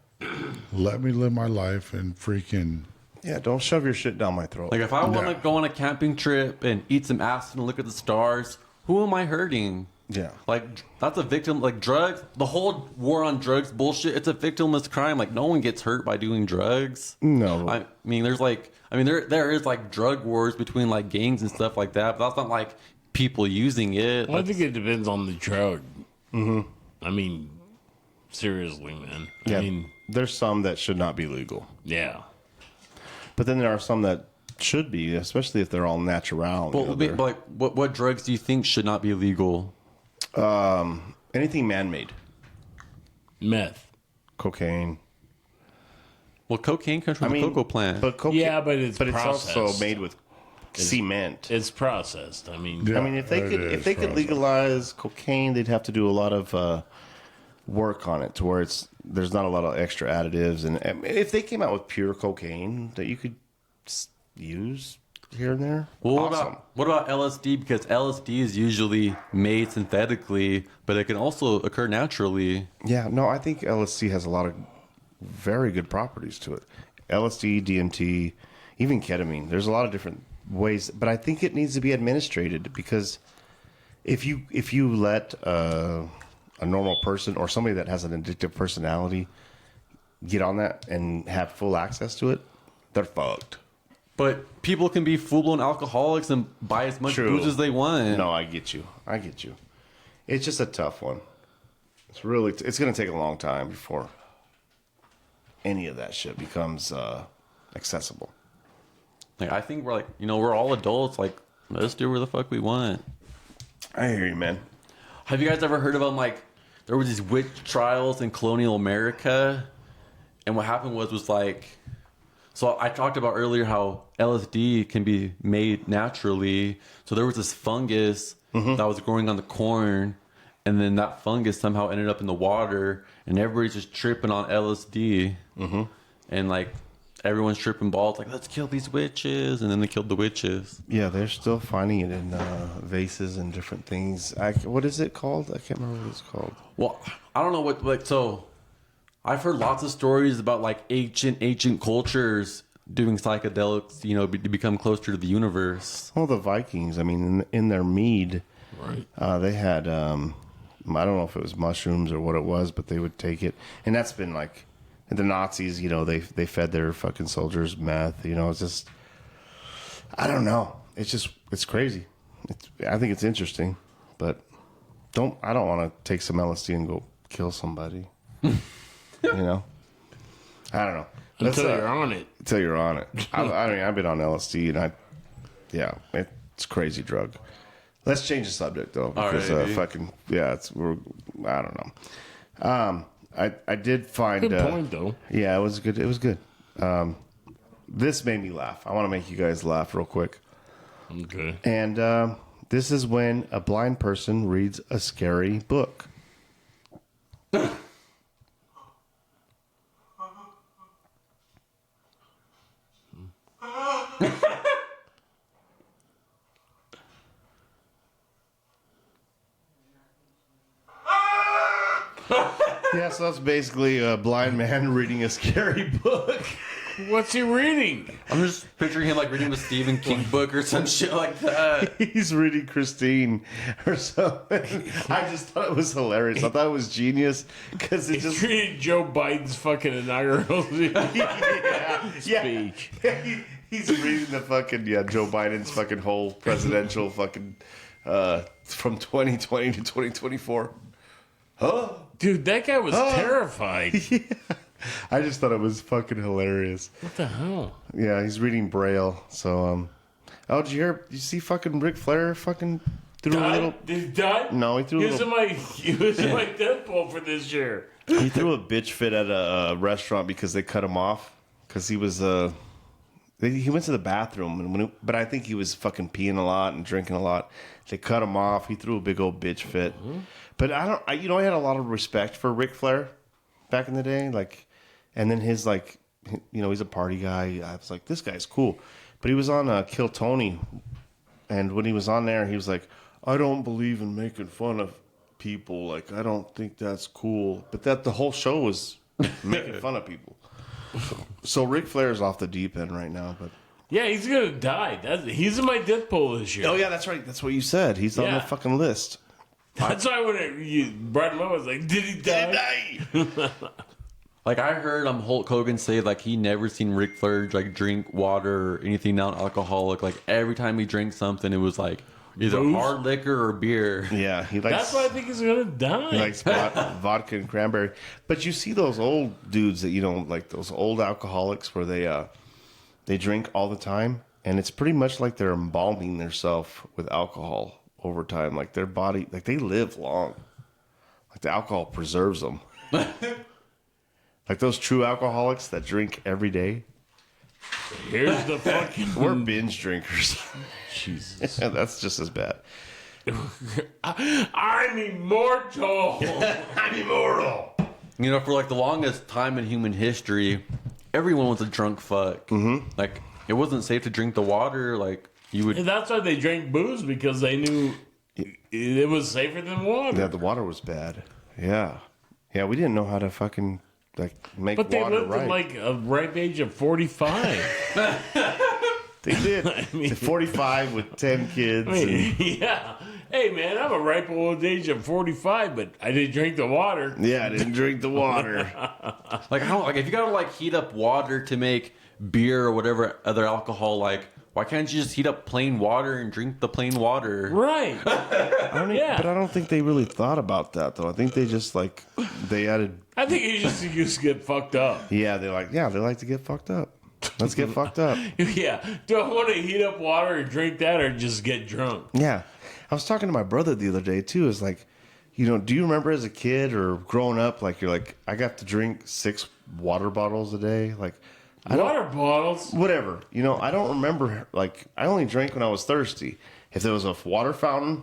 Let me live my life and freaking. Yeah, don't shove your shit down my throat. Like, if I want to go on a camping trip and eat some acid and look at the stars, who am I hurting? Yeah. Like, that's a victim. Like, drugs, the whole war on drugs bullshit, it's a victimless crime. Like, no one gets hurt by doing drugs. No. I mean, there is, like, drug wars between, like, gangs and stuff like that, but that's not, like, people using it. Well, I think it depends on the drug. Mm-hmm. I mean, seriously, man. Yeah. I mean, there's some that should not be legal. Yeah. But then there are some that should be, especially if they're all natural. Well, like, what drugs do you think should not be legal? Anything man-made. Meth. Cocaine. Well, cocaine comes from the cocoa plant. But it's also processed. made with cement. It's processed. I mean, if they could legalize cocaine, they'd have to do a lot of work on it to where there's not a lot of extra additives. And if they came out with pure cocaine that you could use here and there, well, awesome. what about LSD? Because LSD is usually made synthetically, but it can also occur naturally. Yeah, no, I think LSD has a lot of very good properties to it. LSD, DMT, even ketamine. There's a lot of different ways, but I think it needs to be administrated because if you let a normal person or somebody that has an addictive personality get on that and have full access to it, they're fucked. But people can be full-blown alcoholics and buy as much booze as they want. No, I get you. It's just a tough one. It's going to take a long time before any of that shit becomes accessible. Like, I think we're all adults. Like, let's do whatever the fuck we want. I hear you, man. Have you guys ever heard about, like, there was these witch trials in colonial America, and what happened was like, so I talked about earlier how LSD can be made naturally. So there was this fungus that was growing on the corn, and then that fungus somehow ended up in the water, and everybody's just tripping on LSD, and like everyone's tripping balls, like, let's kill these witches, and then they killed the witches. Yeah, they're still finding it in vases and different things. What is it called? I can't remember what it's called. Well, I don't know what, like, so I've heard lots of stories about, like, ancient cultures doing psychedelics, you know, to become closer to the universe. Well, the Vikings, I mean, in their mead, right? They had, I don't know if it was mushrooms or what it was, but they would take it. And that's been, like, the Nazis, you know, they fed their fucking soldiers meth. You know, it's just, I don't know. It's crazy. I think it's interesting, but I don't want to take some LSD and go kill somebody. You know, I don't know. Until you're on it. Until you're on it. I mean, I've been on LSD and it's a crazy drug. Let's change the subject though, because I don't know. I did find good point though. Yeah, it was good. It was good. This made me laugh. I want to make you guys laugh real quick. Okay. And this is when a blind person reads a scary book. Yeah, so that's basically a blind man reading a scary book. What's he reading? I'm just picturing him like reading a Stephen King book or some shit like that. He's reading Christine or something. I just thought it was hilarious. I thought it was genius because it He's just reading Joe Biden's fucking inaugural yeah. speech. He's reading the fucking Joe Biden's fucking whole presidential fucking from 2020 to 2024. Huh? Dude, that guy was terrified. I just thought it was fucking hilarious. What the hell? Yeah, he's reading Braille. So, oh, did you hear? You see, fucking Ric Flair fucking threw a little. Did he die? No, he threw a little. He was in my Deadpool for this year. He threw a bitch fit at a restaurant because they cut him off because he was he went to the bathroom and but I think he was fucking peeing a lot and drinking a lot. They cut him off. He threw a big old bitch fit. But I had a lot of respect for Ric Flair back in the day, like, and then his like, he's a party guy. I was like, this guy's cool. But he was on Kill Tony, and when he was on there, he was like, I don't believe in making fun of people. Like, I don't think that's cool. But the whole show was making fun of people. So Ric Flair's off the deep end right now, but yeah, he's gonna die. He's in my Deadpool this year. oh yeah, that's right. That's what you said. He's on the fucking list. That's why when you brought him up, I was like, did he die? Like I heard Hulk Hogan say like he never seen Ric Flair like drink water or anything non-alcoholic. Like every time he drank something, it was like either Booze? hard liquor or beer. Yeah, he likes. That's why I think he's gonna die. He likes vodka and cranberry. But you see those old dudes that like those old alcoholics where they drink all the time, and it's pretty much like they're embalming themselves with alcohol over time. Like their body, like they live long. Like the alcohol preserves them. Like those true alcoholics that drink every day. Here's the fucking. We're binge drinkers. Jesus. That's just as bad. I'm immortal. I'm immortal. You know, for like the longest time in human history, everyone was a drunk fuck. Mm-hmm. Like it wasn't safe to drink the water. Like you would. And that's why they drank booze, because they knew it was safer than water. Yeah, the water was bad. Yeah, we didn't know how to fucking like make But they water lived right. at like a ripe age of 45. They did. I mean- To 45 with 10 kids. I mean, yeah. Hey, man, I'm a ripe old age of 45, but I didn't drink the water. Yeah, I didn't drink the water. Like how? Like if you gotta like heat up water to make beer or whatever other alcohol, like why can't you just heat up plain water and drink the plain water? Right. But I don't think they really thought about that though. I think they just like they added. I think you just used to get fucked up. Yeah, they like to get fucked up. Let's get fucked up. Yeah. Do I want to heat up water and drink that, or just get drunk? Yeah, I was talking to my brother the other day too. It's like, do you remember as a kid or growing up, like you're like, I got to drink 6 water bottles a day, like. Water bottles? Whatever. I don't remember. Like, I only drank when I was thirsty. If there was a water fountain,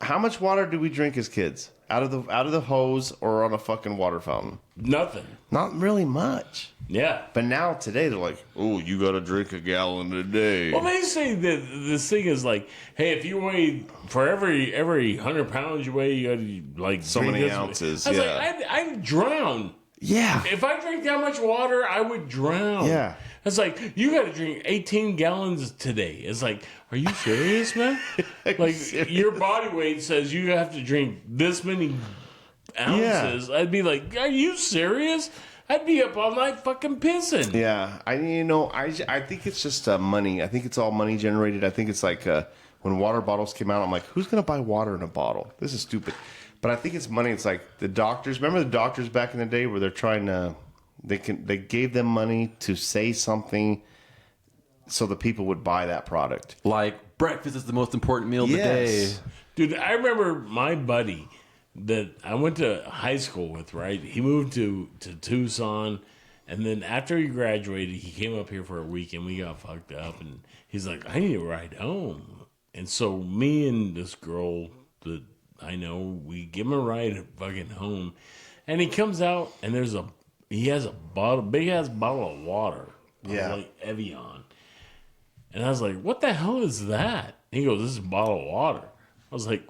how much water did we drink as kids? Out of the hose or on a fucking water fountain? Nothing. Not really much. Yeah. But now, today, they're like, oh, you got to drink a gallon a day. Well, they say that this thing is like, hey, if you weigh, for every 100 pounds you weigh, you got to, like, so drink many this. ounces, I was yeah. like, I'd drown. Yeah. If I drank that much water, I would drown. Yeah. It's like, you got to drink 18 gallons today. It's like, are you serious, man? Like, your body weight says you have to drink this many ounces. Yeah. I'd be like, are you serious? I'd be up all night fucking pissing. Yeah. I think it's just money. I think it's all money generated. I think it's like when water bottles came out, I'm like, who's going to buy water in a bottle? This is stupid. But I think it's money. It's like the doctors. Remember the doctors back in the day where they're trying to, they gave them money to say something so the people would buy that product. Like breakfast is the most important meal of the day. Dude, I remember my buddy that I went to high school with, right? He moved to Tucson. And then after he graduated, he came up here for a week and we got fucked up. And he's like, I need to ride home. And so me and this girl that I know, we give him a ride fucking home, and he comes out and he has a big ass bottle of water, like Evian, and I was like, "What the hell is that?" And he goes, "This is a bottle of water." I was like,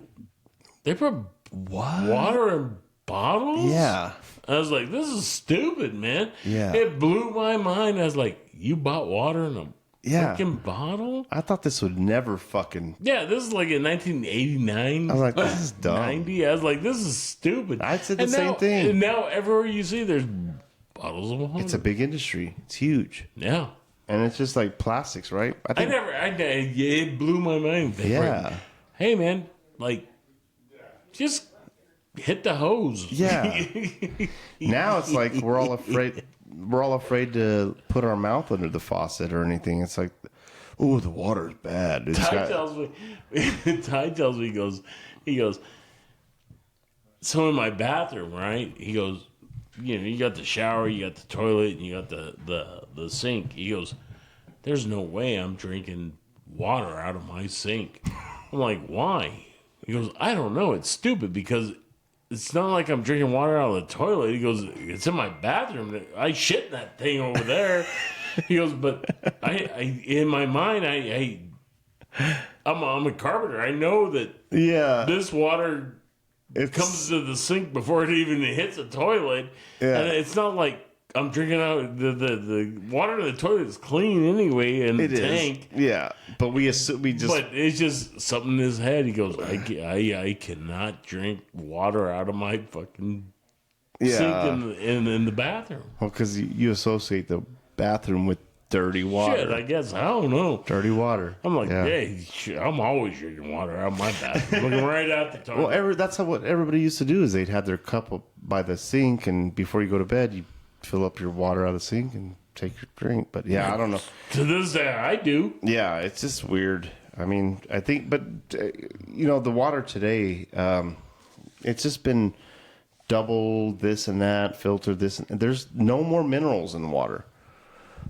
"They put water in bottles? Yeah. I was like, this is stupid, man. Yeah. It blew my mind. I was like, you bought water in a fucking bottle? I thought this would never fucking. Yeah, this is like in 1989. I was like, this is dumb. 90. I was like, this is stupid. I said the same thing. And now everywhere you see, there's bottles of water. It's a big industry. It's huge. Yeah. And it's just like plastics, right? It blew my mind. Yeah. Like, hey, man, like, just hit the hose. Yeah. Now it's like we're all afraid to put our mouth under the faucet or anything. It's like, oh, the water's bad. Ty tells me, he goes, so in my bathroom, right? He goes, you got the shower, you got the toilet, and you got the sink. He goes, there's no way I'm drinking water out of my sink. I'm like, why? He goes, I don't know. It's stupid because it's not like I'm drinking water out of the toilet. He goes, it's in my bathroom. I shit in that thing over there. He goes, but I in my mind, I'm a carpenter. I know that this water comes to the sink before it even hits the toilet. Yeah. And it's not like I'm drinking out the water in the toilet is clean anyway in the tank. Yeah, but we just. But it's just something in his head. He goes, I cannot drink water out of my fucking sink in the bathroom. Well, because you associate the bathroom with dirty water. Shit, I guess. I don't know. Dirty water. I'm like, hey, I'm always drinking water out of my bathroom. Looking right out the toilet. Well, that's what everybody used to do is they'd have their cup up by the sink, and before you go to bed, you fill up your water out of the sink and take your drink. But yeah, I don't know. To this day, I do. Yeah, it's just weird. I mean, I think, but the water today, it's just been double this and that, filtered this. And there's no more minerals in the water.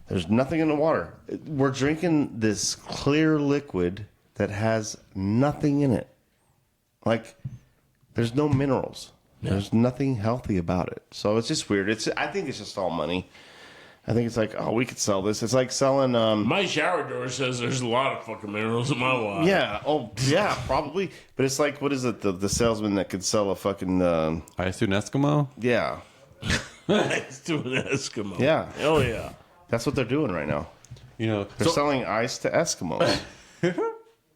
There's nothing in the water. We're drinking this clear liquid that has nothing in it. Like, there's no minerals. There's nothing healthy about it. So it's just weird. I think it's just all money. I think it's like, oh, we could sell this. It's like selling... my shower door says there's a lot of fucking minerals in my water. Yeah. Oh, yeah, probably. But it's like, what is it? The salesman that could sell a fucking... Ice to an Eskimo? Yeah. Ice to an Eskimo. Yeah. Hell yeah. That's what they're doing right now. They're selling ice to Eskimos.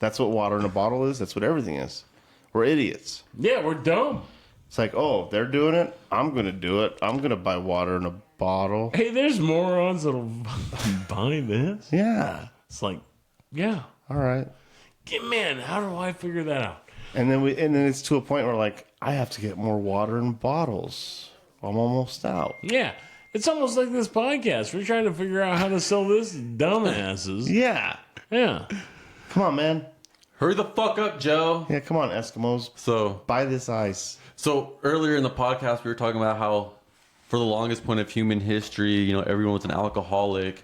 That's what water in a bottle is. That's what everything is. We're idiots. Yeah, we're dumb. It's like, oh, they're doing it. I'm going to do it. I'm going to buy water in a bottle. Hey, there's morons that'll buy this. Yeah. It's like, yeah. All right. Man, how do I figure that out? And then it's to a point where like, I have to get more water in bottles. I'm almost out. Yeah. It's almost like this podcast. We're trying to figure out how to sell this to dumbasses. Yeah. Yeah. Come on, man. Hurry the fuck up, Joe. Yeah, come on, Eskimos. So buy this ice. So earlier in the podcast, we were talking about how for the longest point of human history, everyone was an alcoholic.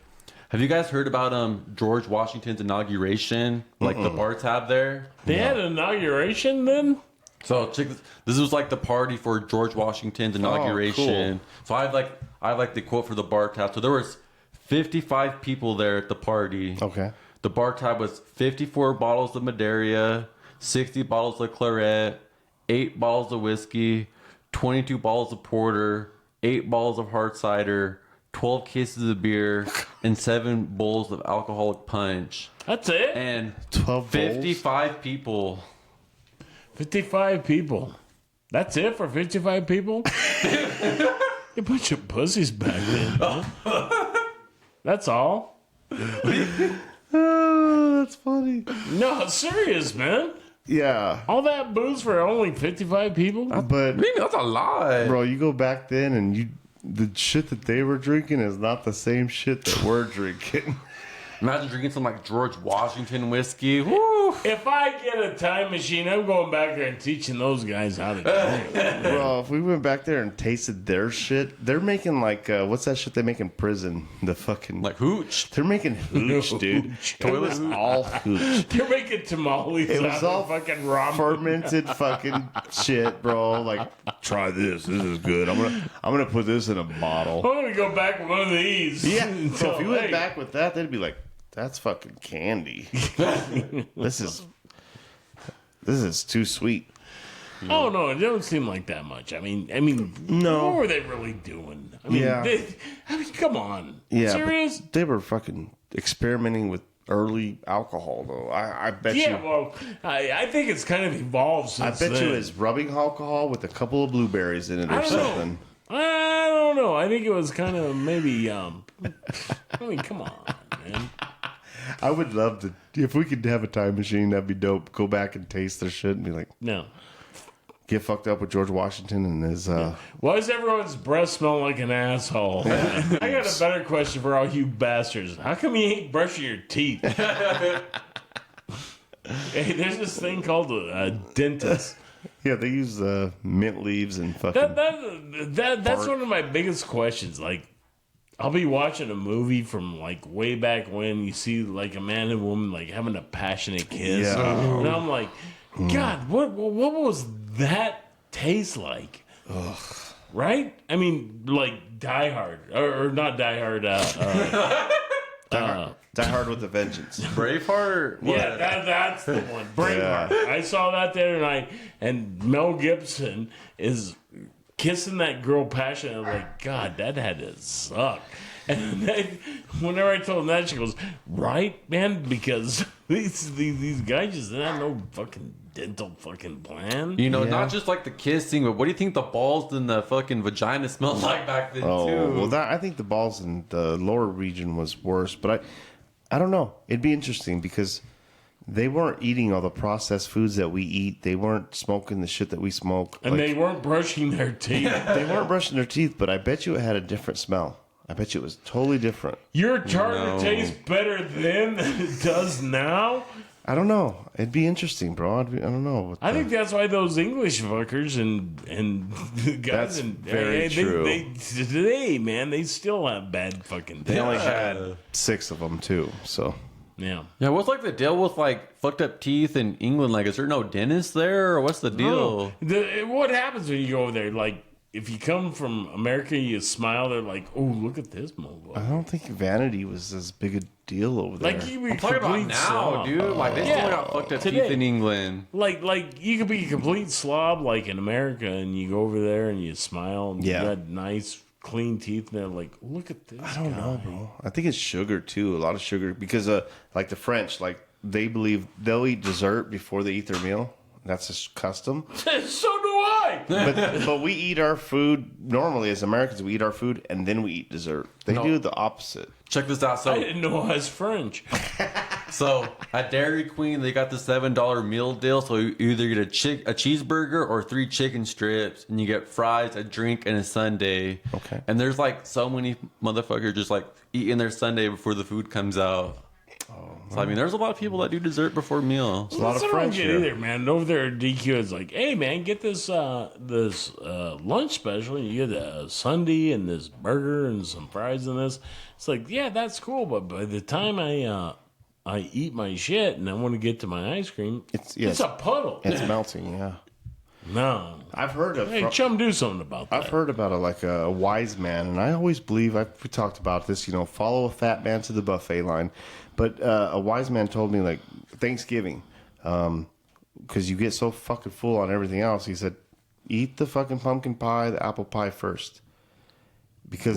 Have you guys heard about George Washington's inauguration? Like the bar tab there? They had an inauguration then? So check this was like the party for George Washington's inauguration. Cool. So I have like the quote for the bar tab. So there was 55 people there at the party. Okay. The bar tab was 54 bottles of Madeira, 60 bottles of claret, 8 bottles of whiskey, 22 bottles of porter, 8 bottles of hard cider, 12 cases of beer, and 7 bowls of alcoholic punch. That's it? And 12 55 people. 55 people. That's it for 55 people? A bunch of pussies back then. Huh? That's all? Oh, that's funny. No, serious, man. Yeah. All that booze for only 55 people? But Maybe that's a lot. bro, you go back then and the shit that they were drinking is not the same shit that we're drinking. Imagine drinking some like George Washington whiskey. Woo. If I get a time machine, I'm going back there and teaching those guys how to drink. Bro, if we went back there and tasted their shit, they're making like, what's that shit they make in prison? The fucking... Like hooch. They're making hooch, dude. It was all hooch. They're making tamales It was out all of fucking ramen. fermented fucking shit, bro. Like, try this. This is good. I'm gonna put this in a bottle. I'm going to go back with one of these. Yeah. So if you went hey, back with that, they'd be like, that's fucking candy. This is too sweet. Oh no, it don't seem like that much. I mean, No. what were they really doing? I mean, Yeah. come on, Yeah, serious? but they were fucking experimenting with early alcohol, though. I bet Yeah, you. well, I think it's kind of evolved since I bet you then. it's rubbing alcohol with a couple of blueberries in it or I don't know. something. I don't know. I think it was kind of maybe. I mean, come on, man. I would love to. If we could have a time machine, that'd be dope. Go back and taste their shit and be like, No. get fucked up with George Washington and his. Why does everyone's breath smell like an asshole? I got a better question for all you bastards. How come you ain't brushing your teeth? Hey, there's this thing called a dentist. Yeah, they use mint leaves and fucking. That's one of my biggest questions. Like, I'll be watching a movie from like way back when you see like a man and woman like having a passionate kiss, Yeah. and I'm like, God, what was that taste like? Ugh. Right? I mean, like Die Hard or not Die Hard. Die Hard with a Vengeance. Braveheart. Yeah, that's the one. Braveheart. Yeah. I saw that the other night, and Mel Gibson is kissing that girl passionately. I'm like, God, that had to suck. And then, whenever I told him that, she goes, "Right, man, because these guys just didn't have no fucking dental fucking plan." You know, Yeah. not just like the kissing, but what do you think the balls and the fucking vagina smelled like back then Oh, too? well, I think the balls in the lower region was worse, but I don't know. It'd be interesting because they weren't eating all the processed foods that we eat. They weren't smoking the shit that we smoke. And they weren't brushing their teeth. They weren't brushing their teeth, but I bet you it had a different smell. I bet you it was totally different. Your tartar No. tastes better then than it does now. I don't know. It'd be interesting, bro. I don't know. I think that's why those English fuckers and the guys That's and very true. They today, man, they still have bad fucking. They only Yeah. had 6 of them too. So Yeah. Yeah, what's like the deal with like fucked up teeth in England? Like, is there no dentist there, or what's the deal? What happens when you go over there? Like, if you come from America, you smile. They're like, "Oh, look at this I motherfucker." don't think vanity was as big a deal over there. Like you be I'm talking about complete now, slob. dude. Like, they Yeah. still got fucked up Today. teeth in England. Like you could be a complete slob, like in America, and you go over there and you smile, and Yeah. you got nice, clean teeth, and they're like, "Look at this." I don't know, bro. I think it's sugar too. A lot of sugar because like the French, like they believe they'll eat dessert before they eat their meal. That's a custom. So do I. But we eat our food normally as Americans. We eat our food and then we eat dessert. They do the opposite. Check this out. I So, didn't know I was French. so at Dairy Queen, they got the $7 meal deal. So you either get a cheeseburger or 3 chicken strips, and you get fries, a drink, and a sundae. Okay. And there's like so many motherfuckers just like eating their sundae before the food comes out. So, I mean, there's a lot of people that do dessert before meal. A lot of That's what I don't French get here. either, man. Over there at DQ, it's like, hey, man, get this lunch special. And you get a sundae and this burger and some fries and this. It's like, yeah, that's cool. But by the time I eat my shit and I want to get to my ice cream, it's a puddle. It's melting. Yeah. No. I've heard of. Hey, chum, do something about that. I've heard about a wise man, and I always believe we talked about this. You know, follow a fat man to the buffet line, but a wise man told me like Thanksgiving, because you get so fucking full on everything else. He said, eat the fucking pumpkin pie, the apple pie first, because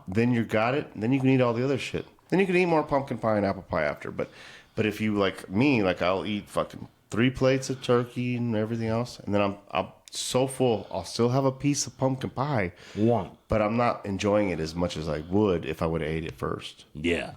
then you got it. Then you can eat all the other shit. Then you can eat more pumpkin pie and apple pie after. But if you like me, like I'll eat fucking 3 plates of turkey and everything else, and then I'm so full, I'll still have a piece of pumpkin pie. But I'm not enjoying it as much as I would if I would have ate it first. Yeah.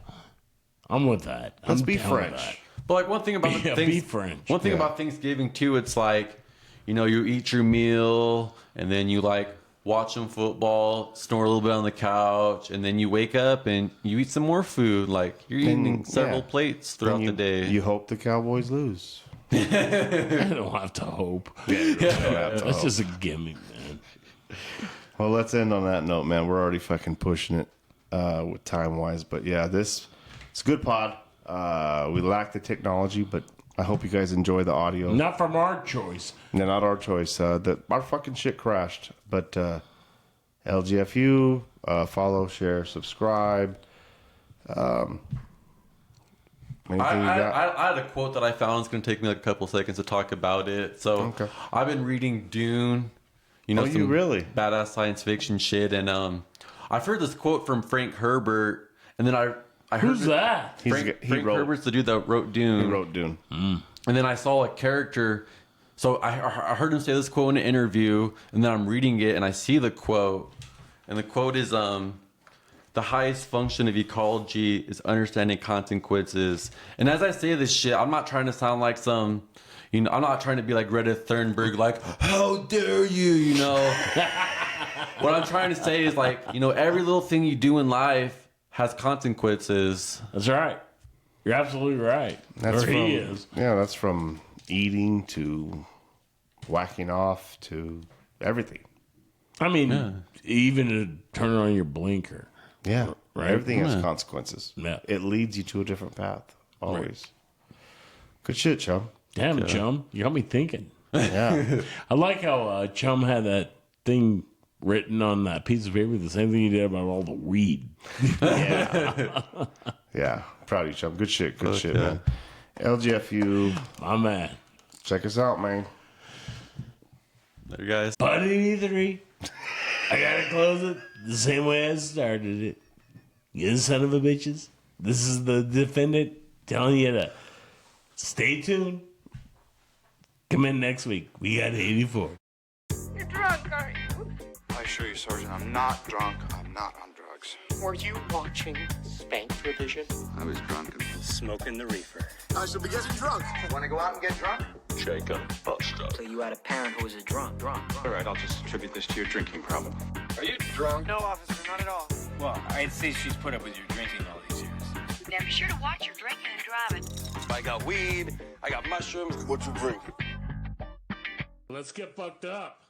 I'm with that. Let's I'm be down with French. that. But like one thing about be French. One thing about Thanksgiving too, it's like, you know, you eat your meal and then you like watch some football, snore a little bit on the couch, and then you wake up and you eat some more food. Like you're eating several plates throughout the day. You hope the Cowboys lose. I don't have to hope. That's just a gimmick, man. Well, let's end on that note, man. We're already fucking pushing it with time wise, but yeah, it's a good pod. We lack the technology, but I hope you guys enjoy the audio. Not from our choice. No, not our choice. Our fucking shit crashed. But LGFU, follow, share, subscribe. Anything you got? I had a quote that I found. It's going to take me like a couple seconds to talk about it. So Okay. I've been reading Dune. You know, Oh, you some really? badass science fiction shit. And I've heard this quote from Frank Herbert. And then I heard Who's that? Frank Herbert's the dude that wrote Dune. He wrote Dune. And then I saw a character. So I heard him say this quote in an interview. And then I'm reading it and I see the quote. And the quote is, the highest function of ecology is understanding consequences. And as I say this shit, I'm not trying to sound like some, you know, I'm not trying to be like Greta Thunberg, like, how dare you, you know? What I'm trying to say is like, you know, every little thing you do in life has consequences. That's right. You're absolutely right. That's Or he is. Yeah, that's from eating to whacking off to everything. I mean, even to turn on your blinker. Yeah, Right. Everything has Yeah. consequences. Yeah. It leads you to a different path, always. Good shit, chum. Damn, Chum. You got me thinking. Yeah. I like how Chum had that thing written on that piece of paper, the same thing he did about all the weed. Yeah. Yeah. Proud of you, chum. Good shit. Good shit, man. LGFU. My man. Check us out, man. There, guys. Buddy 3. I gotta close it the same way I started it. You son of a bitches. This is the Defendant telling you to stay tuned. Come in next week. We got 84. You're drunk, aren't you? I assure you, Sergeant, I'm not drunk. I'm not on drugs. Were you watching Spank Revision? I was drunk. Smoking the reefer. I should be getting drunk. Want to go out and get drunk? Shaken, but stuck. So you had a parent who was a drunk. All right, I'll just attribute this to your drinking problem. Are you drunk? No, officer, not at all. Well, I'd say she's put up with your drinking all these years. Now be sure to watch your drinking and driving. I got weed. I got mushrooms. What you drink? Let's get fucked up.